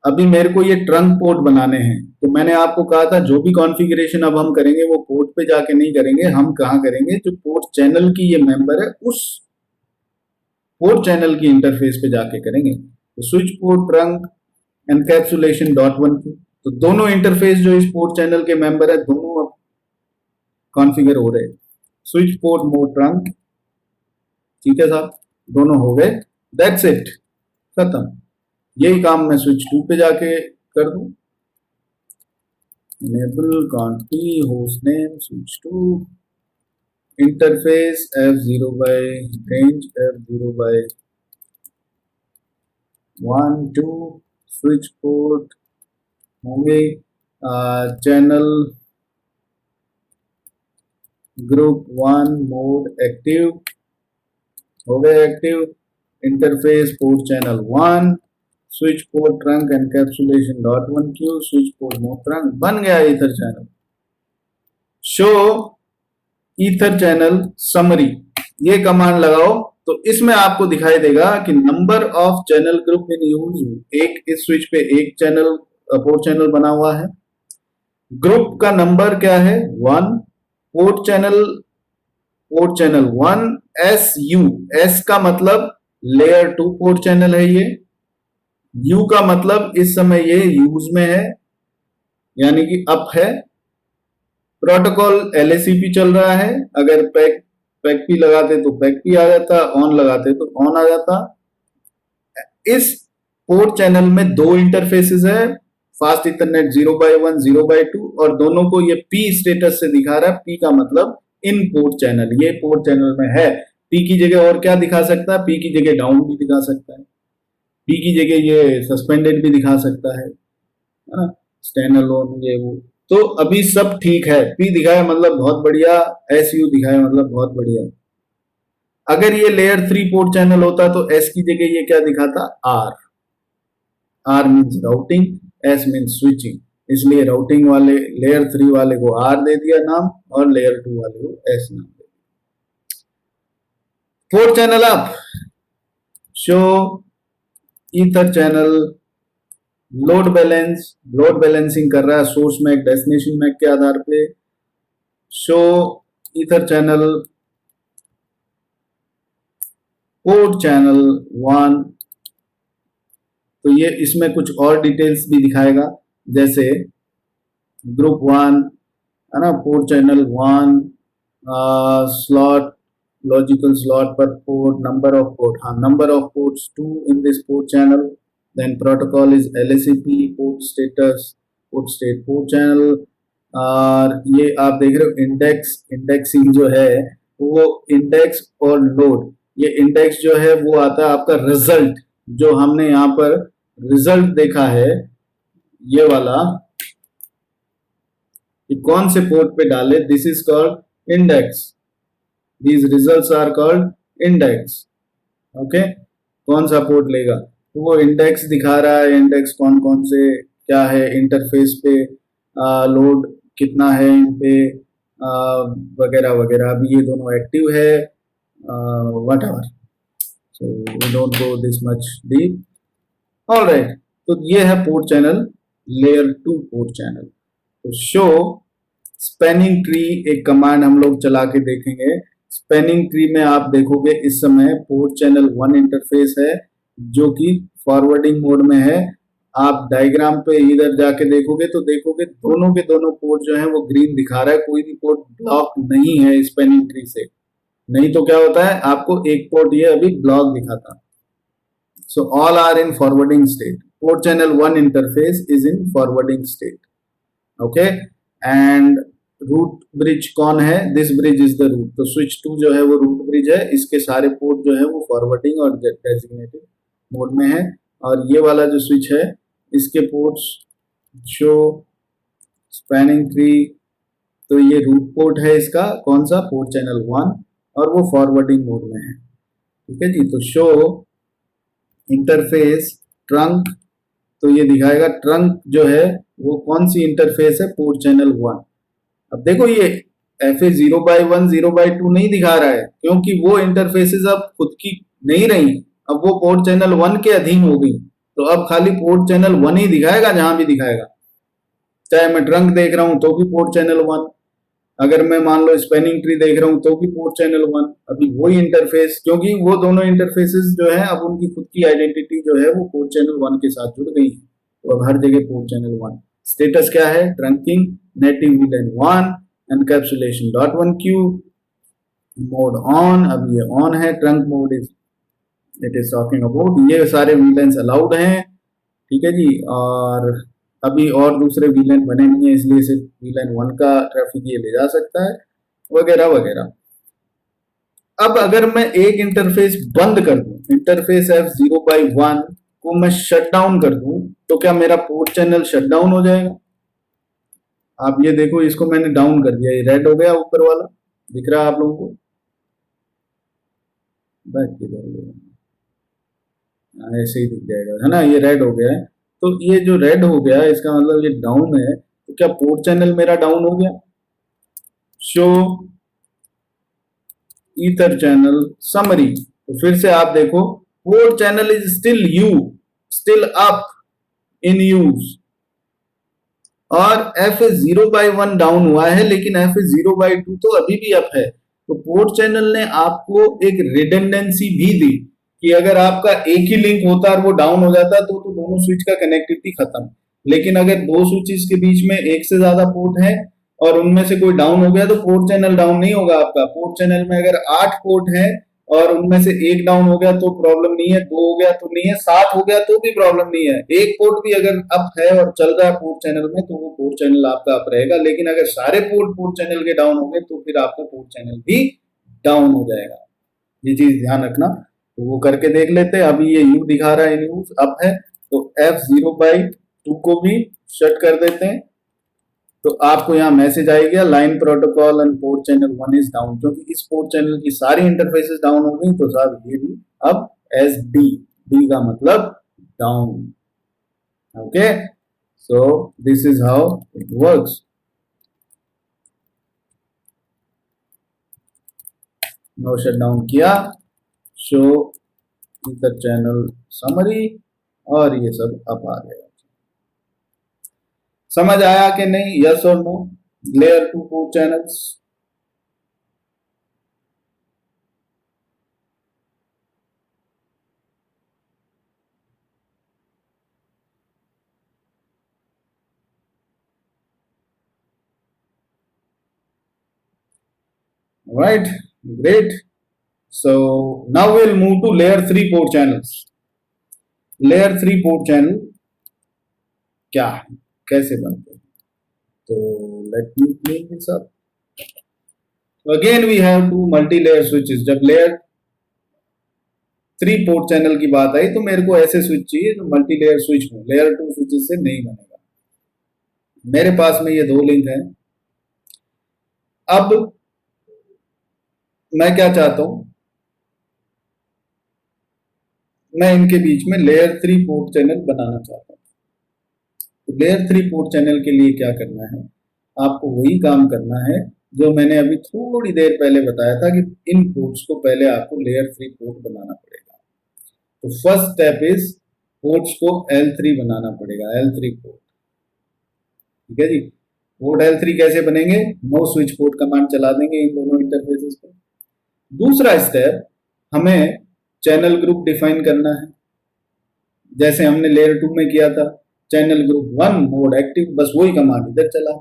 अभी मेरे को ये ट्रंक पोर्ट बनाने हैं, तो मैंने आपको कहा था जो भी कॉन्फ़िगरेशन अब हम करेंगे वो पोर्ट पे जाके नहीं करेंगे, हम कहाँ करेंगे, जो पोर्ट चैनल की ये मेंबर है उस पोर्ट चैनल की इंटरफेस पे जाके करेंगे। तो स्विच पोर्ट ट्रंक एनकैप्सुलेशन .1 की, तो दोनों इंटरफेस जो इस पोर्ट चैनल के मेंबर है दोनों कॉन्फ़िगर हो रहे। स्विच पोर्ट मोड ट्रंक, ठीक है साहब, दोनों हो गए, दैट्स इट, खत्म। यही काम मैं स्विच 2 पे जाके कर दूं। enable confi hostname switch 2 interface f0 by range f0 by 1 2 switch port होंगे, चैनल ग्रुप 1 मोड एक्टिव हो गए, active interface port channel 1 switch port trunk encapsulation dot 1 Q switch port mode trunk बन गया ether channel. Show ether channel summary, ये command लगाओ तो इसमें आपको दिखाई देगा कि number of channel group in use, एक इस स्विच पे एक चैनल पोर्ट चैनल बना हुआ है, ग्रुप का नंबर क्या है 1, पोर्ट चैनल 1 SU, S का मतलब लेयर 2 पोर्ट चैनल है ये, U का मतलब इस समय ये यूज में है यानी कि अप है, प्रोटोकॉल LACP चल रहा है, अगर पैक पी लगाते तो पैक पी आ जाता, ऑन लगाते तो ऑन आ जाता। इस पोर्ट चैनल में दो इंटरफेसेस है, फास्ट इथरनेट 0x1 0x2, और दोनों को ये P स्टेटस से दिखा रहा है। P का मतलब इन पोर्ट चैनल, ये पोर्ट चैनल में है। P की जगह और क्या दिखा सकता है, P की जगह डाउन भी दिखा सकता है, P की जगह ये सस्पेंडेड भी दिखा सकता है ना, स्टैंड अलोन ये वो। तो अभी सब ठीक है, P दिखाया मतलब बहुत बढ़िया, SU दिखाया मतलब बहुत बढ़िया। अगर ये लेयर 3 पोर्ट चैनल होता तो S की जगह ये क्या दिखाता, R means routing, S means switching, इसलिए राउटिंग वाले लेयर 3 वाले को R दे दिया नाम और लेयर 2 वाले को S नाम दे दिया। Port channel up, show ether channel load balancing कर रहा है सोर्स मैक डेस्टिनेशन मैक के आधार पे। Show ether channel port channel 1, तो ये इसमें कुछ और डिटेल्स भी दिखाएगा, जैसे ग्रुप 1 है ना, port channel 1 slot, logical slot पर पोर्ट, नंबर ऑफ पोर्ट, हाँ number of ports 2 in this port channel, then protocol is LACP, port status, port state port channel, और ये आप देख रहे हो इंडेक्सिंग जो है वो इंडेक्स और लोड, ये इंडेक्स जो है वो आता है आपका रिजल्ट, जो हमने यहाँ पर रिजल्ट देखा है ये वाला, कि कौन से पोर्ट पे डाले, this is called index, these results are called index. Okay, कौन सा पोर्ट लेगा तो वो इंडेक्स दिखा रहा है, इंडेक्स कौन कौन से क्या है इंटरफेस पे, लोड कितना है इन पे, वगैरह वगैरह। अभी ये दोनों एक्टिव है, whatever, so we don't go this much deep. Alright, तो ये है port channel, layer 2 port channel. तो शो स्पैनिंग ट्री एक कमांड हम लोग चला के देखेंगे। स्पैनिंग ट्री में आप देखोगे इस समय पोर्ट चैनल 1 इंटरफेस है जो कि फॉरवर्डिंग मोड में है। आप डायग्राम पे इधर जाके देखोगे तो देखोगे दोनों के दोनों पोर्ट जो है वो ग्रीन दिखा रहा है, कोई भी पोर्ट ब्लॉक नहीं है स्पैनिंग ट्री से, नहीं तो क्या होता है आपको एक पोर्ट ये अभी ब्लॉक दिखाता। So all are in forwarding state, port channel 1 interface is in forwarding state. Okay, and root bridge कौन है, this bridge is the root, तो स्विच 2 जो है वो रूट ब्रिज है, इसके सारे पोर्ट जो है वो फॉरवर्डिंग और डेजिग्नेटेड मोड में है, और ये वाला जो स्विच है इसके पोर्ट्स शो स्पैनिंग ट्री, तो ये रूट पोर्ट है इसका, कौन सा, पोर्ट चैनल 1, और वो फॉरवर्डिंग मोड में है। ठीक है जी, तो शो इंटरफेस ट्रंक, तो ये दिखाएगा ट्रंक जो है वो कौन सी इंटरफेस है, पोर्ट चैनल 1। अब देखो ये FA 0x1 0x2 नहीं दिखा रहा है, क्योंकि वो इंटरफेसेस अब खुद की नहीं रही, अब वो पोर्ट चैनल 1 के अधीन हो गई, तो अब खाली पोर्ट चैनल 1 ही दिखाएगा जहां भी दिखाएगा। चाहे मैं ट्रंक देख रहा हूं तो भी पोर्ट चैनल 1, अगर मैं मान लो स्पैनिंग ट्री देख रहा हूं तो भी पोर्ट चैनल 1, अभी वही इंटरफेस, क्योंकि वो दोनों इंटरफेसेस जो है अब उनकी खुद की आइडेंटिटी जो है वो पोर्ट चैनल 1 के साथ जुड़ गई है, तो अब हर जगह पोर्ट चैनल 1। स्टेटस क्या है, trunking native VLAN 1, encapsulation dot one Q mode on, अब ये ऑन है, trunk mode is it is talking about, ये सारे वीलेंस अलाउड हैं, ठीक है जी। और अभी और दूसरे वीलेन बने नहीं है, इसलिए सिर्फ वीलेन 1 का ट्रैफिक ये ले जा सकता है, वगैरह वगैरह। अब अगर मैं एक इंटरफेस बंद कर दूं, इंटरफेस F0/1 को मैं शट डाउन कर दूं, तो क्या मेरा पोर्ट चैनल शट डाउन हो जाएगा? आप ये देखो, इसको मैंने डाउन कर दिया, ये रेड हो गया, ऊपर वाला दिख रहा है आप लोगों को? बैक किधर गया? ऐसे ही दिख जाएगा, है ना, ये रेड हो गया है। तो ये जो रेड हो गया इसका मतलब ये डाउन है, तो क्या पोर्ट चैनल मेरा डाउन हो गया? शो ईथर चैनल समरी, तो फिर से आप देखो, port channel is still still up in use, और F0/1 डाउन हुआ है, लेकिन F0/2 तो अभी भी अप है। तो पोर्ट चैनल ने आपको एक रिडंडेंसी भी दी कि अगर आपका एक ही लिंक होता और वो डाउन हो जाता तो दोनों स्विच का कनेक्टिविटी खत्म। लेकिन अगर दो स्विचेस के बीच में एक से ज्यादा पोर्ट है और उनमें से कोई डाउन हो गया तो पोर्ट चैनल डाउन नहीं होगा आपका। पोर्ट चैनल में अगर 8 पोर्ट है और उनमें से एक डाउन हो गया तो प्रॉब्लम नहीं है, 2 हो गया तो नहीं है, 7 हो गया तो भी प्रॉब्लम नहीं है। एक पोर्ट भी अगर अप है और चल रहा है पोर्ट चैनल में तो वो पोर्ट चैनल आपका अप रहेगा, लेकिन अगर सारे पोर्ट चैनल के डाउन हो गए तो फिर आपका पोर्ट चैनल भी डाउन हो जाएगा। ये चीज ध्यान रखना। तो वो करके देख लेते हैं। अभी ये यू दिखा रहा है, न्यूज अप है, तो F0/2 को भी शट कर देते हैं। तो आपको यहाँ मैसेज आएगा, line protocol and port channel 1 is down, क्योंकि इस पोर्ट चैनल की सारी इंटरफेसेस डाउन हो गई, तो साहब ये भी अब एस डी का मतलब down. Okay, so this is how it works. No shut down किया, शो ईथर चैनल समरी, और ये सब अप आ गया। समझ आया कि नहीं? यस और no? Layer 2 port channels. Right, great. So now we'll move to layer 3 port channels. Layer 3 port channel क्या है, कैसे बनते हैं? तो let me clean this up. So again we have two multi-layer switches. जब layer 3 पोर्ट चैनल की बात आई तो मेरे को ऐसे स्विच चाहिए जो मल्टी लेयर स्विच हो, लेयर 2 स्विचेस से नहीं बनेगा। मेरे पास में ये 2 लिंक हैं। अब मैं क्या चाहता हूं, मैं इनके बीच में लेयर 3 पोर्ट चैनल बनाना चाहता हूं। तो लेयर 3 पोर्ट चैनल के लिए क्या करना है, आपको वही काम करना है जो मैंने अभी थोड़ी देर पहले बताया था कि इन पोर्ट्स को पहले आपको लेयर 3 पोर्ट बनाना पड़ेगा। तो फर्स्ट स्टेप इज पोर्ट्स को L3 बनाना पड़ेगा, L3 पोर्ट। ठीक है जी। पोर्ट L3 कैसे बनेंगे? नो स्विच पोर्ट कमांड चला देंगे इन दोनों इंटरफेसेस पे। दूसरा स्टेप, हमें चैनल ग्रुप डिफाइन करना है, जैसे हमने लेयर 2 में किया था, चैनल ग्रुप 1 मोड एक्टिव, बस वही कमांड इधर चला।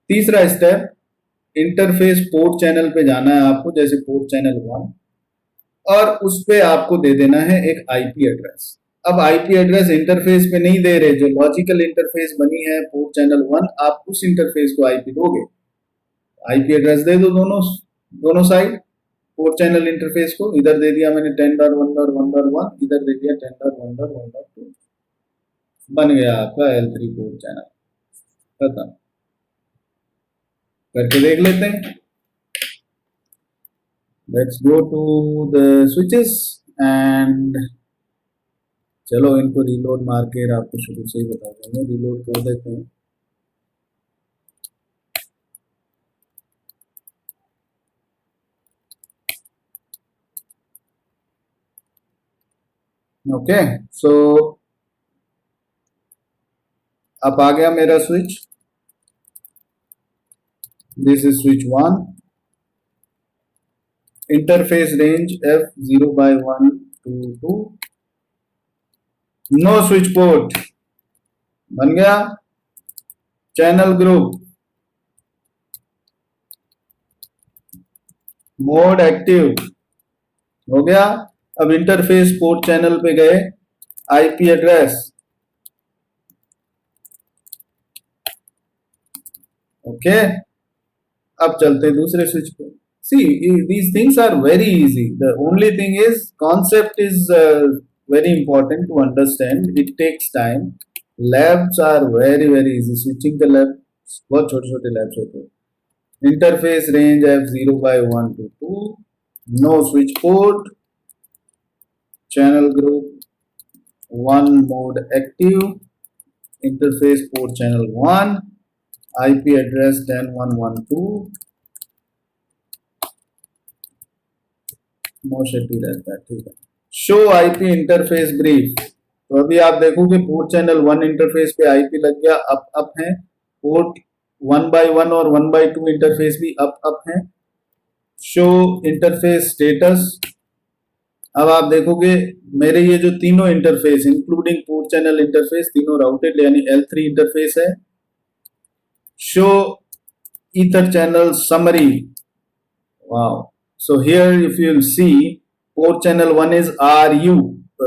तीसरा स्टेप, इंटरफेस पोर्ट चैनल पे जाना है आपको, जैसे पोर्ट चैनल 1, और उस पे आपको दे देना है एक आईपी एड्रेस। अब आईपी एड्रेस इंटरफेस पे नहीं दे रहे, जो लॉजिकल इंटरफेस बनी है पोर्ट चैनल 1, आप उस इंटरफेस को आईपी दोगे। आईपी एड्रेस दे दो दोनों साइड पोर्ट चैनल इंटरफेस को। इधर दे दिया मैंने 10.1.1.1, इधर दे दिया 10.1.1.2, बन गया आपका L3 पोर्ट चैनल। खत्म। करके देख लेते हैं। Let's go to the switches and चलो इनको रीलोड मार के आपको शुरू से ही बता देंगे, रीलोड कर देते हैं। ओके, सो अब आ गया मेरा switch. This is switch 1, interface range F0/1 to 2, no switch port बन गया। चैनल ग्रुप मोड एक्टिव हो गया। अब इंटरफेस पोर्ट चैनल पे गए, आईपी एड्रेस, ओके। अब चलते हैं दूसरे स्विच पे। See these things are very easy, the only thing is concept is very important to understand, it takes time. Labs are very very easy, switching the lab बहुत छोटे छोटे labs होते हैं। Interface range F0 by 1 to 2, no switch port, channel group 1 mode active, interface port channel 1, IP address 10112, no Shetty रहता है, ठीक है। Show IP interface brief, तो अभी आप देखोगे पोर्ट चैनल 1 इंटरफेस पे आईपी लग गया, अप है। पोर्ट 1 by 1 और 1 by 2 इंटरफेस भी अप है। शो इंटरफेस स्टेटस, अब आप देखोगे मेरे ये जो तीनों interface including port channel interface तीनों राउटेड यानी L3 इंटरफेस है। Show ether channel summary, wow, so here if you will see port channel 1 is RU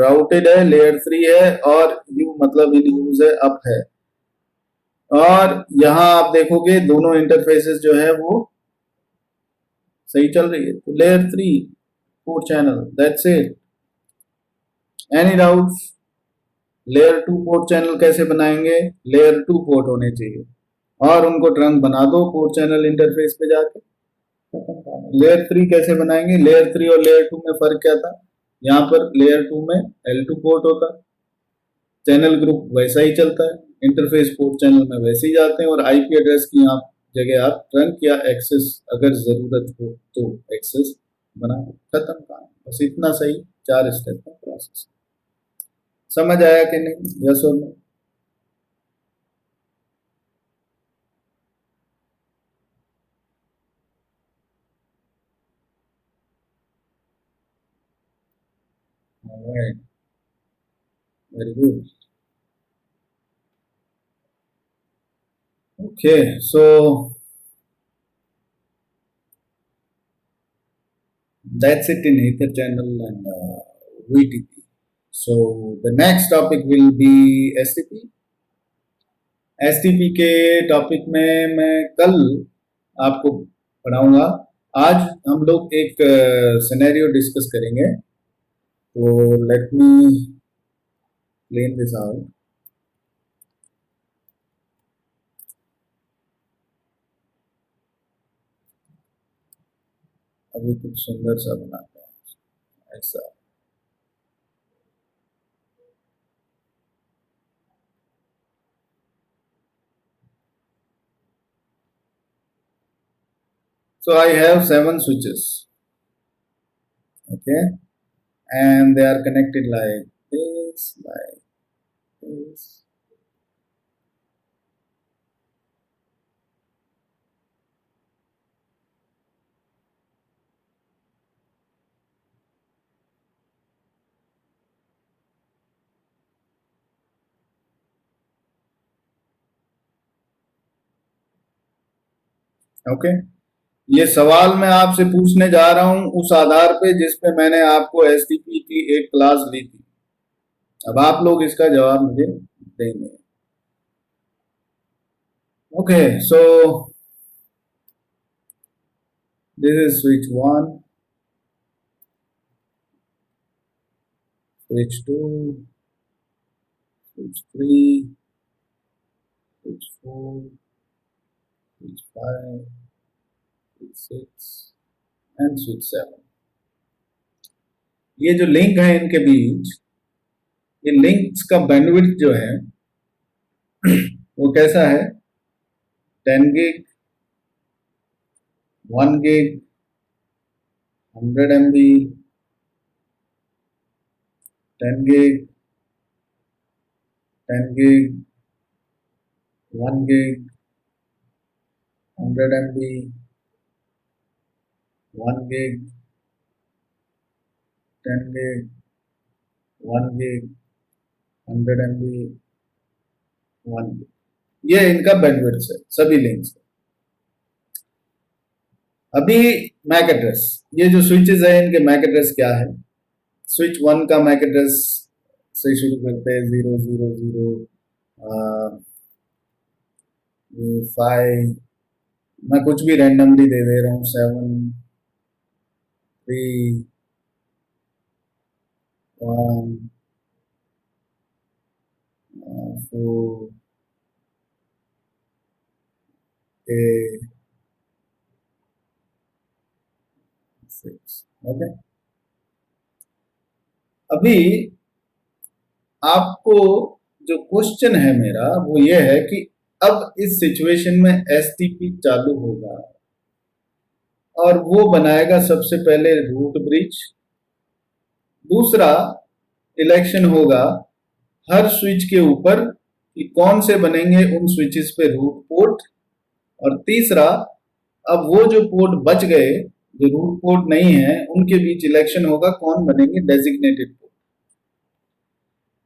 routed है, layer 3 है और U मतलब in use है, up है। और यहां आप देखोगे दोनों इंटरफेसेस जो है वो सही चल रही है, तो layer 3 port channel, that's it। any doubts? Layer 2 port channel कैसे बनाएंगे? लेयर 2 पोर्ट होने चाहिए और उनको ट्रंक बना दो पोर्ट चैनल इंटरफेस पे जाके। लेयर 3 कैसे बनाएंगे? लेयर 3 और लेयर 2 में फर्क क्या था? यहाँ पर लेयर 2 में L2 पोर्ट होता, चैनल ग्रुप वैसा ही चलता है, इंटरफेस पोर्ट चैनल में वैसे ही जाते हैं, और आईपी एड्रेस की यहाँ जगह आप ट्रंक या एक्सेस अगर जरूरत हो तो एक्सेस बना, खत्म काम। बस इतना सही 4 स्टेप का प्रोसेस। समझ आया कि नहीं? यस और no? Alright, very good. Okay, so that's it in Ether channel and VTP. So the next topic will be STP. STP के टॉपिक में मैं कल आपको पढ़ाऊंगा। आज हम लोग एक सिनेरियो डिस्कस करेंगे, तो let me plan this out. अभी कुछ सुंदर सा बनाते हैं ऐसा। So I have 7 switches, okay, and they are connected like this, like this. Okay, ये सवाल मैं आपसे पूछने जा रहा हूं उस आधार पे जिस पे मैंने आपको एसटीपी की एक क्लास ली थी। अब आप लोग इसका जवाब मुझे देंगे। Okay, so this is switch 1, switch 2, switch 3, switch 4, switch 5, switch 6 and switch 7। ये जो लिंक है इनके बीच, ये लिंक्स का बैंडविड्थ जो है वो कैसा है? 10 gig, 1 gig, 100 MB, 10 gig, 10 gig, 1 gig, 100 MB, 1 gig, 10 gig, 1 gig, 100 MB, 1 gig. ये इनका बैंडविड्थ है सभी लिंक्स का। अभी मैक एड्रेस, ये जो स्विचेस है इनके मैक एड्रेस क्या है? स्विच 1 का मैक एड्रेस से शुरू करते हैं 000 5, मैं कुछ भी रैंडमली दे दे रहा हूँ, 7, 3, 1, 4, 8, 6। ओके, अभी आपको जो क्वेश्चन है मेरा वो ये है कि अब इस सिचुएशन में एसटीपी चालू होगा और वो बनाएगा सबसे पहले रूट ब्रिज। दूसरा, इलेक्शन होगा हर स्विच के ऊपर कि कौन से बनेंगे उन स्विचेस पे रूट पोर्ट। और तीसरा, अब वो जो पोर्ट बच गए जो रूट पोर्ट नहीं है उनके बीच इलेक्शन होगा कौन बनेंगे डेजिग्नेटेड पोर्ट।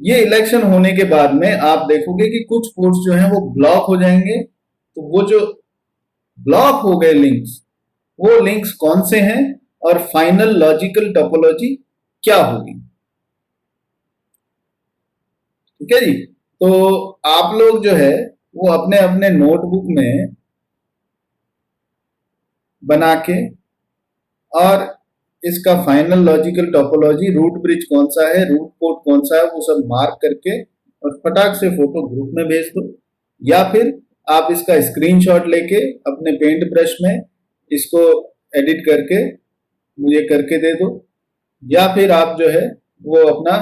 ये इलेक्शन होने के बाद में आप देखोगे कि कुछ पोर्ट्स जो हैं वो ब्लॉक हो जाएंगे। तो वो जो ब्लॉक हो गए लिंक्स, वो लिंक्स कौन से हैं और फाइनल लॉजिकल टोपोलॉजी क्या होगी। ठीक है जी। तो आप लोग जो है वो अपने अपने नोटबुक में बना के और इसका final logical topology, root bridge कौन सा है, रूट पोर्ट कौन सा है, वो सब मार्क करके और फटाक से फोटो ग्रुप में भेज दो। या फिर आप इसका स्क्रीनशॉट लेके अपने पेंट ब्रश में इसको एडिट करके मुझे करके दे दो। या फिर आप जो है वो अपना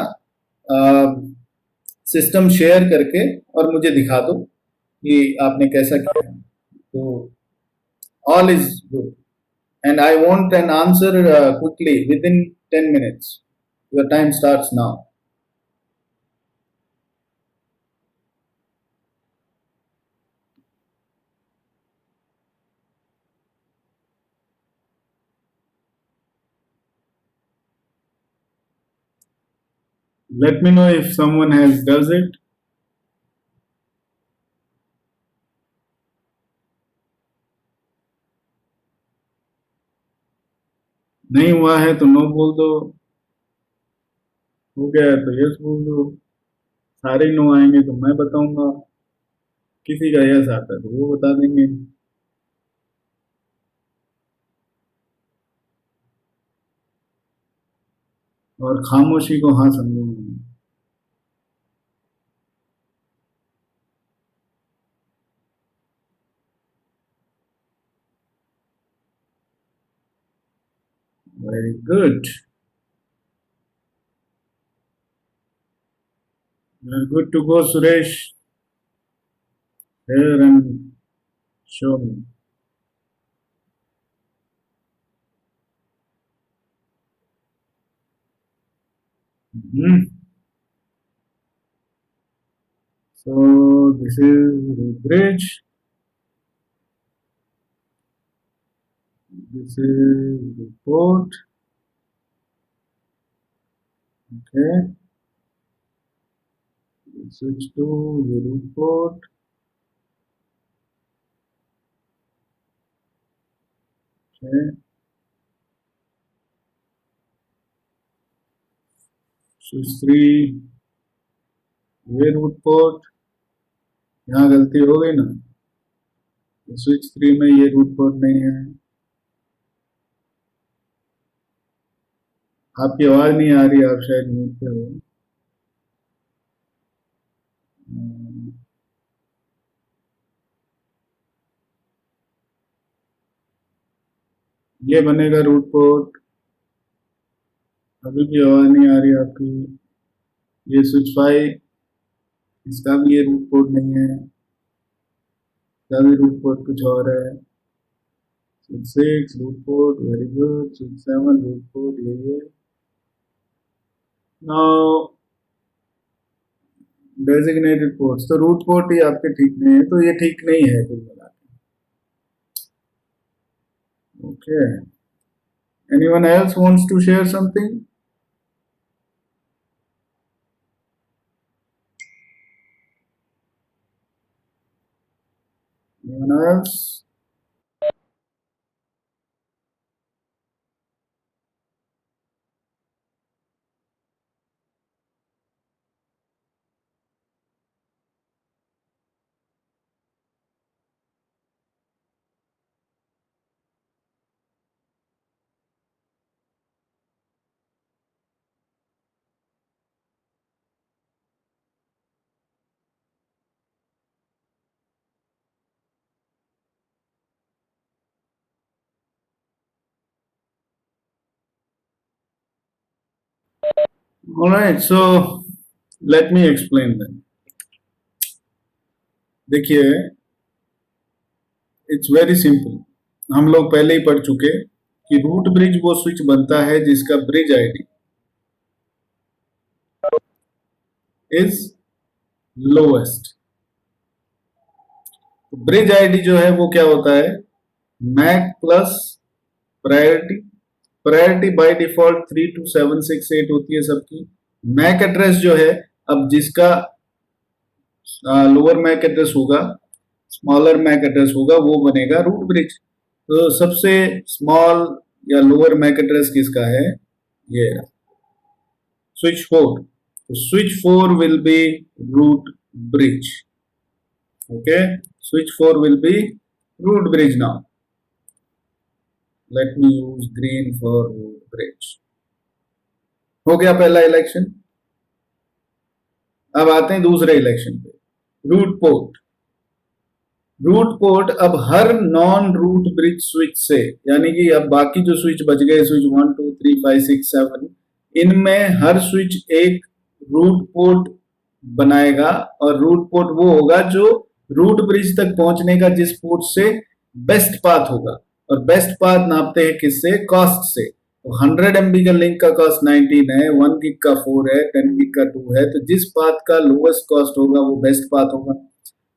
सिस्टम शेयर करके और मुझे दिखा दो कि आपने कैसा किया। तो all is good and I want an answer quickly within 10 minutes. Your time starts now. Let me know if someone has does it. नहीं हुआ है तो नो बोल दो, हो गया है तो यस बोल दो। सारे नो आएंगे तो मैं बताऊंगा, किसी का यस आता है तो वो बता देंगे। और खामोशी को हाँ समझूंगा। Very good, good to go Suresh. Here and show me. Hmm. So this is the bridge. This is the port. Okay. Switch to the root port. Okay. Switch 3 ये रूट पोर्ट। यहाँ गलती हो गई ना, स्विच 3 में ये रूट पोर्ट नहीं है। आपकी आवाज नहीं आ रही, आप शायद म्यूट पे हो। ये बनेगा रूट पोर्ट। अभी भी आवाज नहीं आ रही आपकी। ये स्विच 5, इसका भी ये रूट पोर्ट नहीं है, इसका भी रूट पोर्ट कुछ और है। Switch 6 root port, very good. Switch 7 root port, यही है। Now designated ports, तो रूट पोर्ट ही आपके ठीक नहीं है, तो ये ठीक नहीं है कुल मिला के। Okay, anyone else wants to share something? Anyone else? All right, so let me explain then. देखिए, इट्स वेरी सिंपल. हम लोग पहले ही पढ़ चुके कि रूट ब्रिज वो स्विच बनता है जिसका bridge ID is lowest. Bridge ID जो है वो क्या होता है? MAC plus priority. Priority by default 32768 होती है सबकी. मैक एड्रेस जो है, अब जिसका लोअर मैक एड्रेस होगा, स्मॉलर मैक एड्रेस होगा, वो बनेगा रूट ब्रिज. तो सबसे स्मॉल या लोअर मैक एड्रेस किसका है? ये स्विच 4. तो switch 4 will be root bridge. Okay, switch 4 will be root bridge. Now let me use green for root bridge. हो गया पहला इलेक्शन. अब आते हैं दूसरे इलेक्शन पे. Root port. रूट पोर्ट अब हर नॉन रूट ब्रिज स्विच से, यानी कि अब बाकी जो स्विच बच गए, स्विच 1 2 3 5 6 7, इनमें हर स्विच एक रूट पोर्ट बनाएगा. और रूट पोर्ट वो होगा जो रूट ब्रिज तक पहुंचने का जिस पोर्ट से बेस्ट पाथ होगा. और बेस्ट पाथ नापते हैं किससे? कॉस्ट से. तो 100 MB का लिंक का कॉस्ट 19 है, 1 गिग का 4 है, 10 गिग का 2 है. तो जिस पाथ का लोएस्ट कॉस्ट होगा वो बेस्ट पाथ होगा.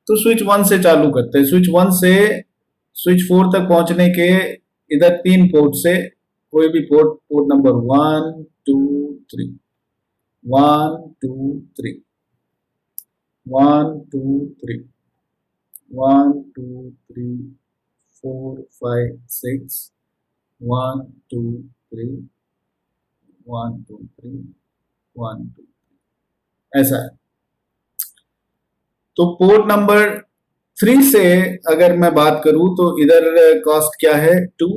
तो स्विच 1 से चालू करते हैं. स्विच 1 से स्विच 4 तक पहुंचने के इधर 3 पोर्ट से कोई भी पोर्ट नंबर 1 2 3 1 2 3 1 2 3 1 2 3 4 5 6 1 2 3 1 2 3 1 2 3, ऐसा है. तो पोर्ट नंबर 3 से अगर मैं बात करूं तो इधर कॉस्ट क्या है? 2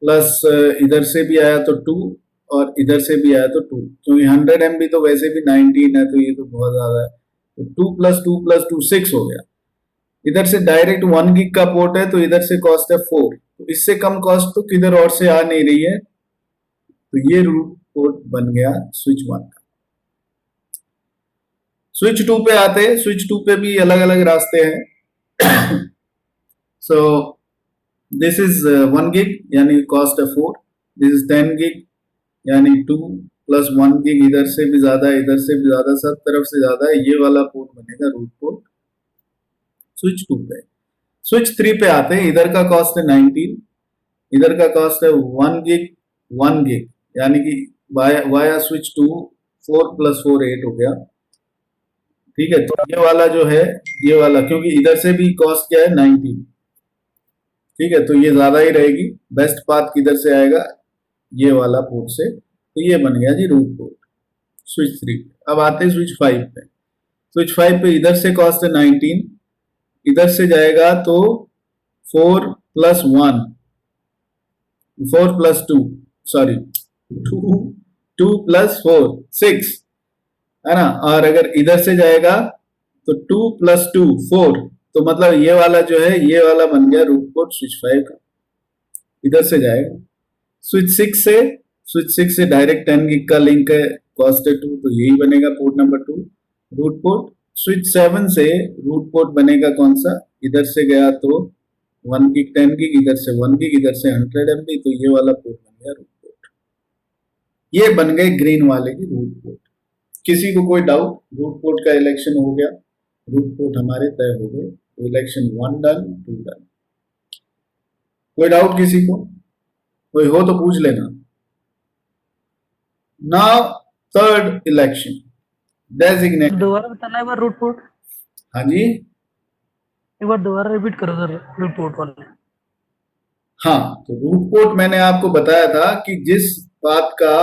प्लस इधर से भी आया तो 2 और इधर से भी आया तो 2, क्योंकि 100 MB तो वैसे भी 19 है, तो ये तो बहुत ज्यादा है. तो 2 प्लस 2 प्लस 2 6 हो गया. इधर से डायरेक्ट 1 गिग का पोर्ट है, तो इधर से कॉस्ट है 4. तो इससे कम कॉस्ट तो किधर और से आ नहीं रही है. तो ये रूट पोर्ट बन गया स्विच 1 का. स्विच 2 पे आते हैं. स्विच 2 पे भी अलग अलग रास्ते हैं. सो दिस इज 1 गिग यानी कॉस्ट है 4. दिस इज 10 गिग यानी 2 प्लस 1 गिग, इधर से भी ज्यादा इधर से भी ज्यादा, सब तरफ से ज्यादा है. ये वाला पोर्ट बनेगा रूट पोर्ट स्विच 2 पे. स्विच 3 पे आते हैं. इधर का कॉस्ट है 19, इधर का कॉस्ट है 1 गिग 1 गिग, यानी कि वाया स्विच 2 4 प्लस 4 8 हो गया. ठीक है. तो ये वाला जो है, ये वाला, क्योंकि इधर से भी कॉस्ट क्या है 19. ठीक है, तो ये ज्यादा ही रहेगी. बेस्ट पाथ किधर से आएगा? ये वाला पोर्ट से. तो ये बन गया जी रूट पोर्ट स्विच 3. अब आते हैं स्विच 5 पे. स्विच 5 पे इधर से कॉस्ट है 19, इधर से जाएगा तो 4 प्लस 1 4 प्लस 2 सॉरी 2 प्लस 4 6 है ना. और अगर इधर से जाएगा तो 2 प्लस 2 4. तो मतलब ये वाला जो है, ये वाला बन गया रूट पोर्ट स्विच 5 का. इधर से जाएगा. स्विच 6 से डायरेक्ट 10 गिग का लिंक है, कॉस्ट है 2, तो यही बनेगा port number 2 root port. Switch 7 से रूट पोर्ट बनेगा कौन सा? इधर से गया तो 1 गिग 10 गिग, इधर से 1 गिग, इधर से 100 MB, तो ये वाला पोर्ट बन गया रूट पोर्ट. ये बन गए ग्रीन वाले की रूट पोर्ट. किसी को कोई डाउट? रूट पोर्ट का इलेक्शन हो गया. रूट पोर्ट हमारे तय हो गए. Election 1 done 2 done. कोई डाउट किसी को? कोई हो तो पूछ लेना. Now third election designate. दोबारा बताना एक बार रूट पोर्ट. हाँ जी, एक बार दोबारा रिपीट करो सर रूट पोर्ट वाले. हाँ. तो रूट पोर्ट मैंने आपको बताया था कि जिस पाथ का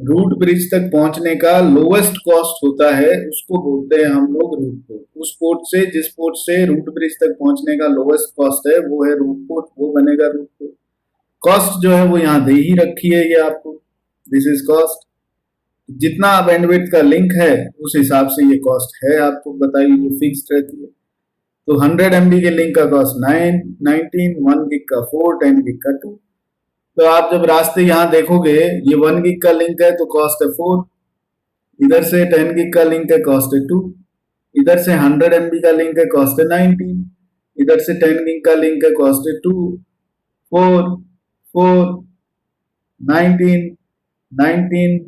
रूट ब्रिज तक पहुंचने का लोएस्ट कॉस्ट होता है उसको बोलते हैं हम लोग रूट पोर्ट. उस पोर्ट से, जिस पोर्ट से रूट ब्रिज तक पहुंचने का लोएस्ट कॉस्ट है वो है रूट पोर्ट, वो बनेगा रूट पोर्ट. कॉस्ट जो है वो यहाँ दे ही रखी है ये आपको. This is cost. जितना बैंडविड्थ का लिंक है उस हिसाब से ये कॉस्ट है आपको बताई, ये फिक्स्ड रहती है. तो 100 MB के लिंक का कॉस्ट 19, 1 गिग का 4, 10 गिग का 2. तो आप जब रास्ते यहाँ देखोगे, ये 1 गिग का लिंक है तो कॉस्ट है 4, इधर से 10 गिग का लिंक है, कॉस्ट है 2। इधर से 100 MB का लिंक है, कॉस्ट है 19। इधर से 10 गिग का लिंक है, कॉस्ट है 2, 4, 4, 19, 19,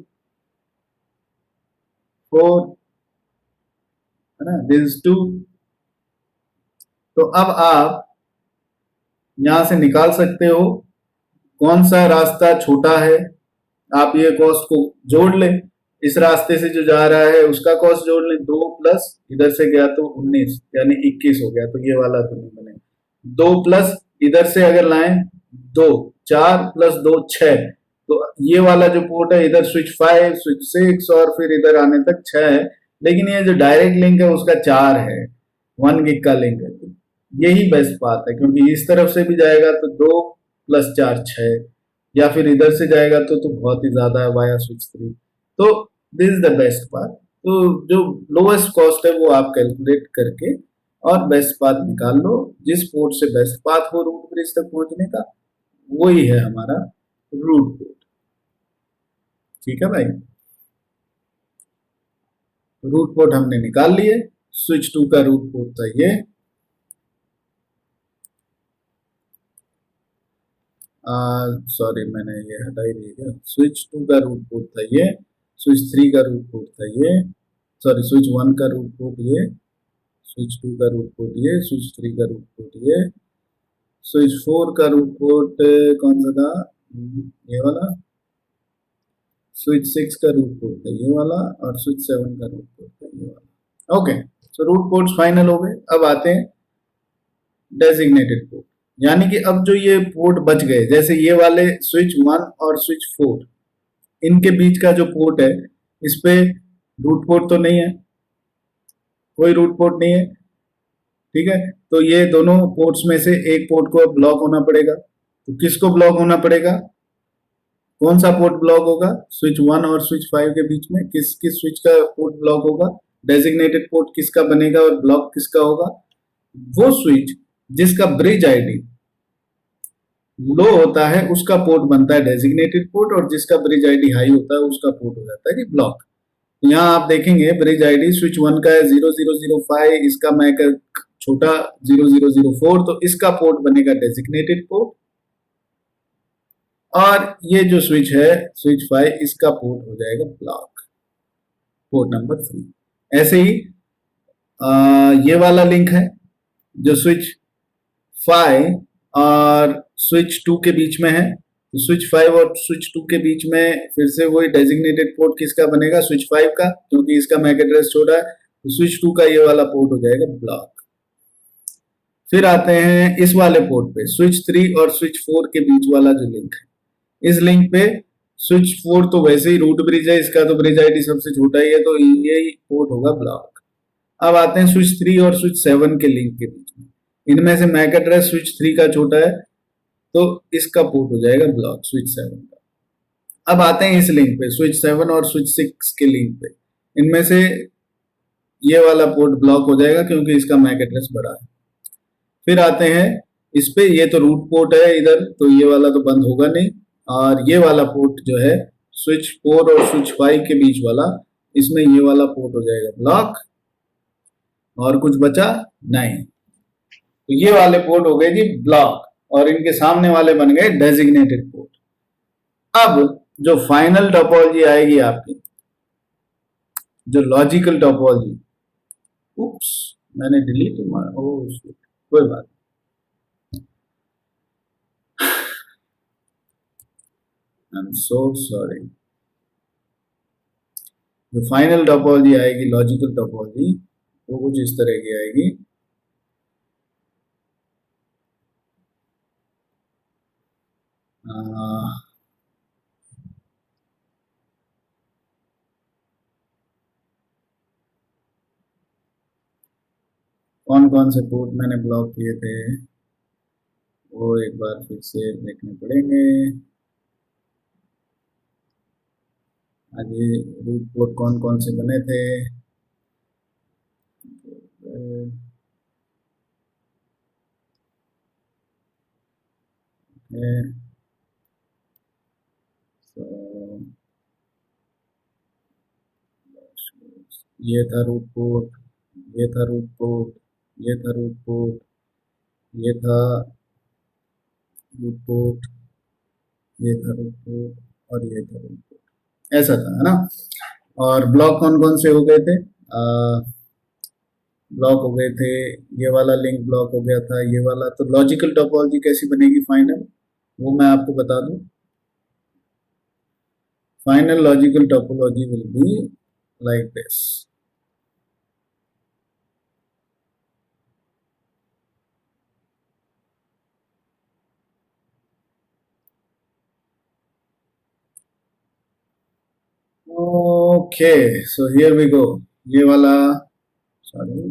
4, है ना, दिस 2। तो अब आप यहां से निकाल सकते हो कौन सा रास्ता छोटा है। आप ये कॉस्ट को जोड़ लें, इस रास्ते से जो जा रहा है उसका कॉस्ट जोड़ लें, 2 प्लस इधर से गया तो 19 यानी 21 हो गया, तो ये वाला तो नहीं बनेगा। 2 प्लस इधर से अगर लाएं 2, 4 प्लस 2 6, तो ये वाला जो पोर्ट है इधर स्विच 5, स्विच 6 और फिर इधर आने तक 6 है। लेकिन ये जो डायरेक्ट लिंक है उसका 4 है, 1 गिग का लिंक है। तो यही बेस्ट बात है, क्योंकि इस तरफ से भी जाएगा तो 2 प्लस 4 6, या फिर इधर से जाएगा तो बहुत ही ज्यादा है वाया स्विच 3। तो this is the best path. तो जो लोएस्ट कॉस्ट है वो आप कैलकुलेट करके और बेस्ट पाथ निकाल लो। जिस पोर्ट से बेस्ट पाथ हो रूट ब्रिज तक पहुंचने का, वही है हमारा रूट पोर्ट। ठीक है भाई, रूट पोर्ट हमने निकाल लिए। स्विच 2 का रूट पोर्ट था ये, सॉरी मैंने ये हटा ही दिया। स्विच 2 का रूट पोर्ट था ये, स्विच 3 का रूट पोर्ट था ये, सॉरी स्विच 1 का रूट पोर्ट ये, स्विच 2 का रूट पोर्ट ये, स्विच 3 का रूट पोर्ट ये, स्विच 4 का रूट पोर्ट कौन सा था, ये वाला। स्विच 6 का रूट पोर्ट था ये वाला, और स्विच 7 का रूट पोर्ट था ये वाला। Okay, so root ports final हो गए। अब आते हैं डेजिग्नेटेड पोर्ट, यानी कि अब जो ये पोर्ट बच गए, जैसे ये वाले स्विच 1 और स्विच 4, इनके बीच का जो पोर्ट है, इस पे रूट पोर्ट तो नहीं है, कोई रूट पोर्ट नहीं है। ठीक है, तो ये दोनों पोर्ट्स में से एक पोर्ट को ब्लॉक होना पड़ेगा। तो किसको ब्लॉक होना पड़ेगा, कौन सा पोर्ट ब्लॉक होगा, स्विच 1 और स्विच 5 के बीच में किस किस स्विच का पोर्ट ब्लॉक होगा, डेजिग्नेटेड पोर्ट किसका बनेगा और ब्लॉक किसका होगा। वो स्विच जिसका ब्रिज आईडी लो होता है उसका पोर्ट बनता है डेजिग्नेटेड पोर्ट, और जिसका ब्रिज आईडी हाई होता है उसका पोर्ट हो जाता है कि ब्लॉक। यहाँ आप देखेंगे ब्रिज आईडी स्विच 1 का है 0005, इसका मैक छोटा 0004, तो इसका पोर्ट बनेगा डेजिग्नेटेड पोर्ट। और ये जो स्विच है स्विच 5, इसका पोर्ट हो जाएगा ब्लॉक, पोर्ट नंबर 3। ऐसे ही ये वाला लिंक है जो स्विच 5 और स्विच 2 के बीच में है, तो स्विच 5 और स्विच 2 के बीच में फिर से वही डेजिग्नेटेड पोर्ट किसका बनेगा, स्विच 5 का, क्योंकि इसका मैक एड्रेस छोटा है। तो स्विच 2 का ये वाला पोर्ट हो जाएगा ब्लॉक। फिर आते हैं इस वाले पोर्ट पे, स्विच 3 और स्विच 4 के बीच वाला जो लिंक है, इस लिंक पे स्विच 4 तो वैसे ही रूट ब्रिज है, इसका तो ब्रिज आईडी सबसे छोटा ही है, तो यही पोर्ट होगा ब्लॉक। अब आते हैं स्विच 3 और स्विच 7 के लिंक के बीच में, इनमें से मैक एड्रेस स्विच 3 का छोटा है, तो इसका पोर्ट हो जाएगा ब्लॉक स्विच 7 का। अब आते हैं इस लिंक पे, स्विच 7 और स्विच 6 के लिंक पे, इनमें से ये वाला पोर्ट ब्लॉक हो जाएगा क्योंकि इसका मैक एड्रेस बड़ा है। फिर आते हैं इस पे, ये तो रूट पोर्ट है इधर, तो ये वाला तो बंद होगा नहीं, और ये वाला पोर्ट जो है स्विच 4 और स्विच 5 के बीच वाला, इसमें ये वाला पोर्ट हो जाएगा ब्लॉक, और कुछ बचा नहीं। तो ये वाले पोर्ट हो गए जी ब्लॉक, और इनके सामने वाले बन गए डेजिग्नेटेड पोर्ट। अब जो फाइनल टोपोलॉजी आएगी आपकी, जो लॉजिकल टोपोलॉजी, उप्स मैंने डिलीट मारा, ओह शिट, कोई बात, आई एम सो सॉरी। जो फाइनल टोपोलॉजी आएगी, लॉजिकल टोपोलॉजी, वो कुछ इस तरह की आएगी। कौन कौन से पोर्ट मैंने ब्लॉक किए थे वो एक बार फिर से देखने पड़ेंगे। आगे रूट पोर्ट कौन कौन से बने थे, ये था रूट पोर्ट, ये था रूट पोर्ट, ये था रूट पोर्ट, ये था रूट पोर्ट, ये था रूट पोर्ट और ये था रूट पोर्ट, ऐसा था, है ना। और ब्लॉक कौन कौन से हो गए थे? ब्लॉक हो गए थे, ये वाला लिंक ब्लॉक हो गया था, ये वाला। तो लॉजिकल टोपोलॉजी कैसी बनेगी फाइनल, वो मैं आपको बता दूं। Final logical topology will be like this. Okay, so here we go. ये वाला, सॉरी,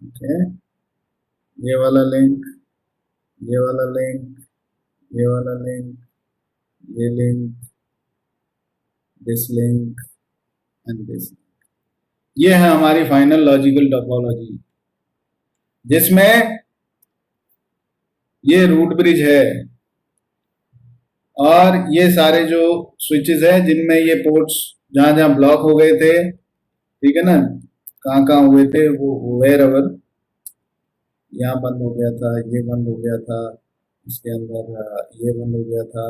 ओके, ये वाला लिंक, ये वाला लिंक, ये वाला लिंक, ये link, this link and this. ये है हमारी फाइनल लॉजिकल टोपोलॉजी, जिसमें ये रूट ब्रिज है और ये सारे जो स्विचेस है जिनमें ये पोर्ट्स जहां जहां ब्लॉक हो गए थे, ठीक है ना, कहाँ कहाँ हुए थे वो, वेयर एवर, यहाँ बंद हो गया था, ये बंद हो गया था, इसके अंदर ये बंद हो गया था,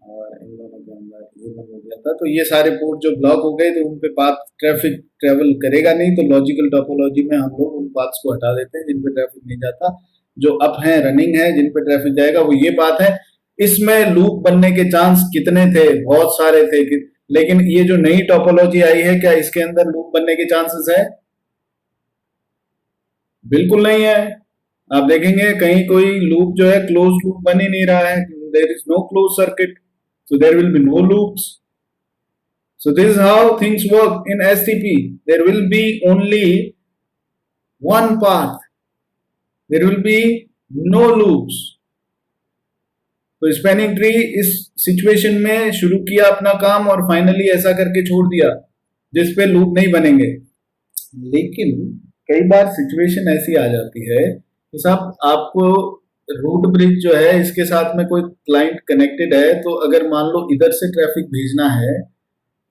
और इन दोनों के अंदर ये बंद हो गया था। तो ये सारे पोर्ट जो ब्लॉक हो गए तो उन पे पाथ ट्रैफिक ट्रेवल करेगा नहीं, तो लॉजिकल टोपोलॉजी में हम लोग उन पाथ्स को हटा देते हैं जिन पे ट्रैफिक नहीं जाता। जो अप है, रनिंग है, जिन पे ट्रैफिक जाएगा वो ये पाथ है। इसमें लूप बनने के चांस कितने थे? बहुत सारे थे। लेकिन ये जो नई टोपोलॉजी आई है, क्या इसके अंदर लूप बनने के चांसेस है? बिल्कुल नहीं है। आप देखेंगे कहीं कोई लूप जो है क्लोज लूप बन ही नहीं रहा है, there is no close circuit, so there will be no loops. So this is how things work in STP. There will be only one path, there will be no loops. तो spanning tree इस situation में शुरू किया अपना काम और finally ऐसा करके छोड़ दिया जिस पे लूप नहीं बनेंगे। लेकिन कई बार सिचुएशन ऐसी आ जाती है कि साहब आपको रूट ब्रिज जो है इसके साथ में कोई क्लाइंट कनेक्टेड है, तो अगर मान लो इधर से ट्रैफिक भेजना है,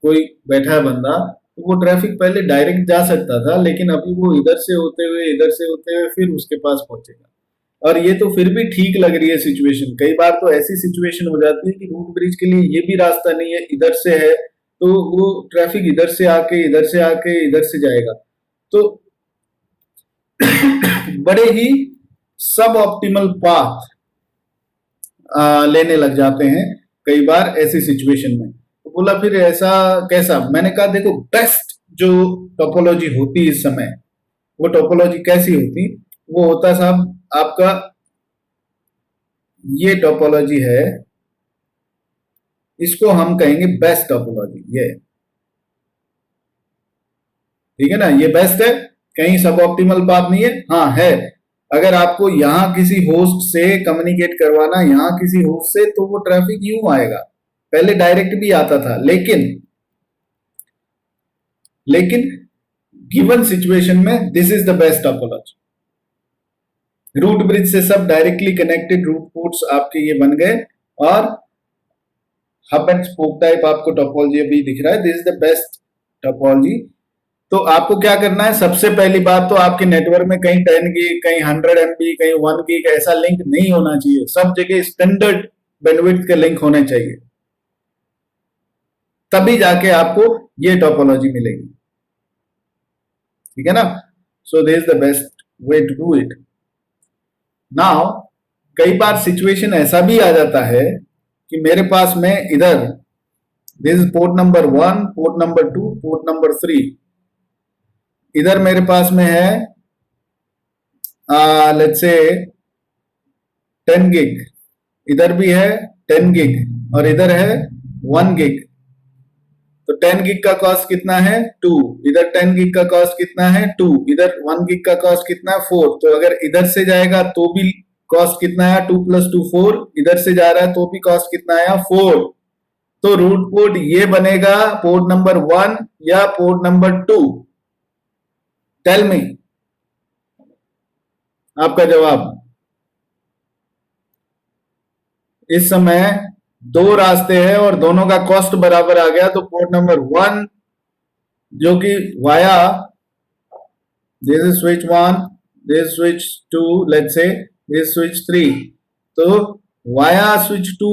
कोई बैठा है बंदा, तो वो ट्रैफिक पहले डायरेक्ट जा सकता था, लेकिन अभी वो इधर से होते हुए, इधर से होते हुए फिर उसके पास पहुंचेगा। और ये तो फिर भी ठीक लग रही है सिचुएशन। कई बार तो ऐसी सिचुएशन हो जाती है कि रूट ब्रिज के लिए ये भी रास्ता नहीं है, इधर से है, तो वो ट्रैफिक इधर से आके, इधर से आके, इधर से जाएगा। तो बड़े ही सब ऑप्टिमल पाथ लेने लग जाते हैं कई बार ऐसी सिचुएशन में। तो बोला फिर ऐसा कैसा? मैंने कहा देखो, बेस्ट जो टोपोलॉजी होती इस समय, वो टोपोलॉजी कैसी होती? वो होता साहब आपका ये टोपोलॉजी है, इसको हम कहेंगे बेस्ट टोपोलॉजी। ये ठीक है ना, ये बेस्ट है, कहीं सब ऑप्टिमल पाथ नहीं है। हाँ है, अगर आपको यहां किसी होस्ट से कम्युनिकेट करवाना, यहां किसी होस्ट से, तो वो ट्रैफिक यूं आएगा। पहले डायरेक्ट भी आता था, लेकिन गिवन सिचुएशन में this is the best topology. Root bridge से सब डायरेक्टली कनेक्टेड रूट पोर्ट्स आपके ये बन गए, और हब एंड स्पोक टाइप आपको टोपोलॉजी अभी दिख रहा है। This is the best topology. तो आपको क्या करना है? सबसे पहली बात तो आपके नेटवर्क में कहीं 10 गीग, कहीं 100 MB, कहीं 1 गीग ऐसा लिंक नहीं होना चाहिए। सब जगह स्टैंडर्ड बैंडविड्थ के लिंक होने चाहिए, तभी जाके आपको ये टोपोलॉजी मिलेगी। ठीक है ना? So this is the best way to do it. Now कई बार सिचुएशन ऐसा भी आ जाता है कि मेरे पास में इधर this is port number 1, port number 2, port number 3, इधर मेरे पास में है लेट्स से 10 गिग, इधर भी है 10 गिग और इधर है 1 गिग। तो 10 गिग का कॉस्ट कितना है? 2। इधर 10 गिग का कॉस्ट कितना है? 2। इधर 1 गिग का कॉस्ट कितना है? 4। तो अगर इधर से जाएगा तो भी कॉस्ट कितना है? 2 + 2 4। इधर से जा रहा है तो भी कॉस्ट कितना है? 4। तो रूट पोर्ट ये बनेगा पोर्ट नंबर 1 या पोर्ट नंबर 2? टेल मी आपका जवाब। इस समय दो रास्ते हैं और दोनों का कॉस्ट बराबर आ गया, तो पोर्ट नंबर 1 जो कि via this is switch 1, this switch 2, let's say this switch 3, तो वाया स्विच 2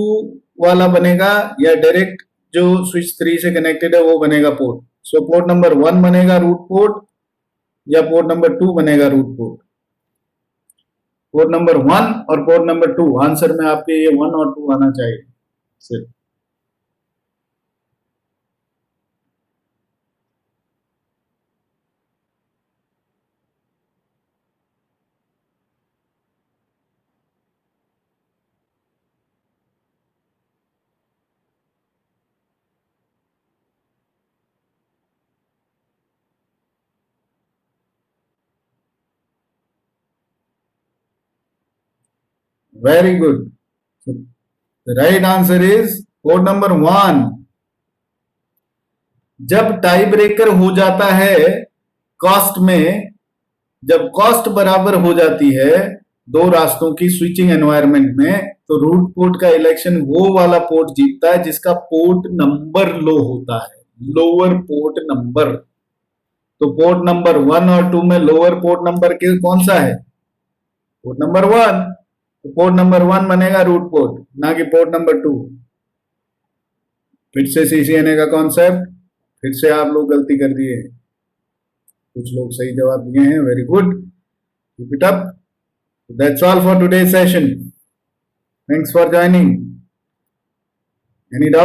वाला बनेगा या डायरेक्ट जो स्विच 3 से कनेक्टेड है वो बनेगा पोर्ट। सो पोर्ट नंबर 1 बनेगा रूट पोर्ट या पोर्ट नंबर 2 बनेगा रूट पोर्ट। पोर्ट नंबर 1 और पोर्ट नंबर 2, आंसर में आपके ये 1 और 2 आना चाहिए सिर्फ। Very good. So the right answer is code number 1. जब टाई ब्रेकर हो जाता है कॉस्ट में, जब कॉस्ट बराबर हो जाती है दो रास्तों की स्विचिंग एनवायरनमेंट में, तो रूट पोर्ट का इलेक्शन वो वाला पोर्ट जीतता है जिसका पोर्ट नंबर लो होता है, लोअर पोर्ट नंबर। तो पोर्ट नंबर 1 और 2 में लोअर पोर्ट नंबर के कौन सा है? Port number 1। तो पोर्ट नंबर 1 बनेगा रूट पोर्ट, ना कि पोर्ट नंबर 2। फिर से CCNA का कॉन्सेप्ट, फिर से आप लोग गलती कर दिए, कुछ लोग सही जवाब दिए हैं, very good, keep it up. That's all for today session, thanks for joining. Any doubt?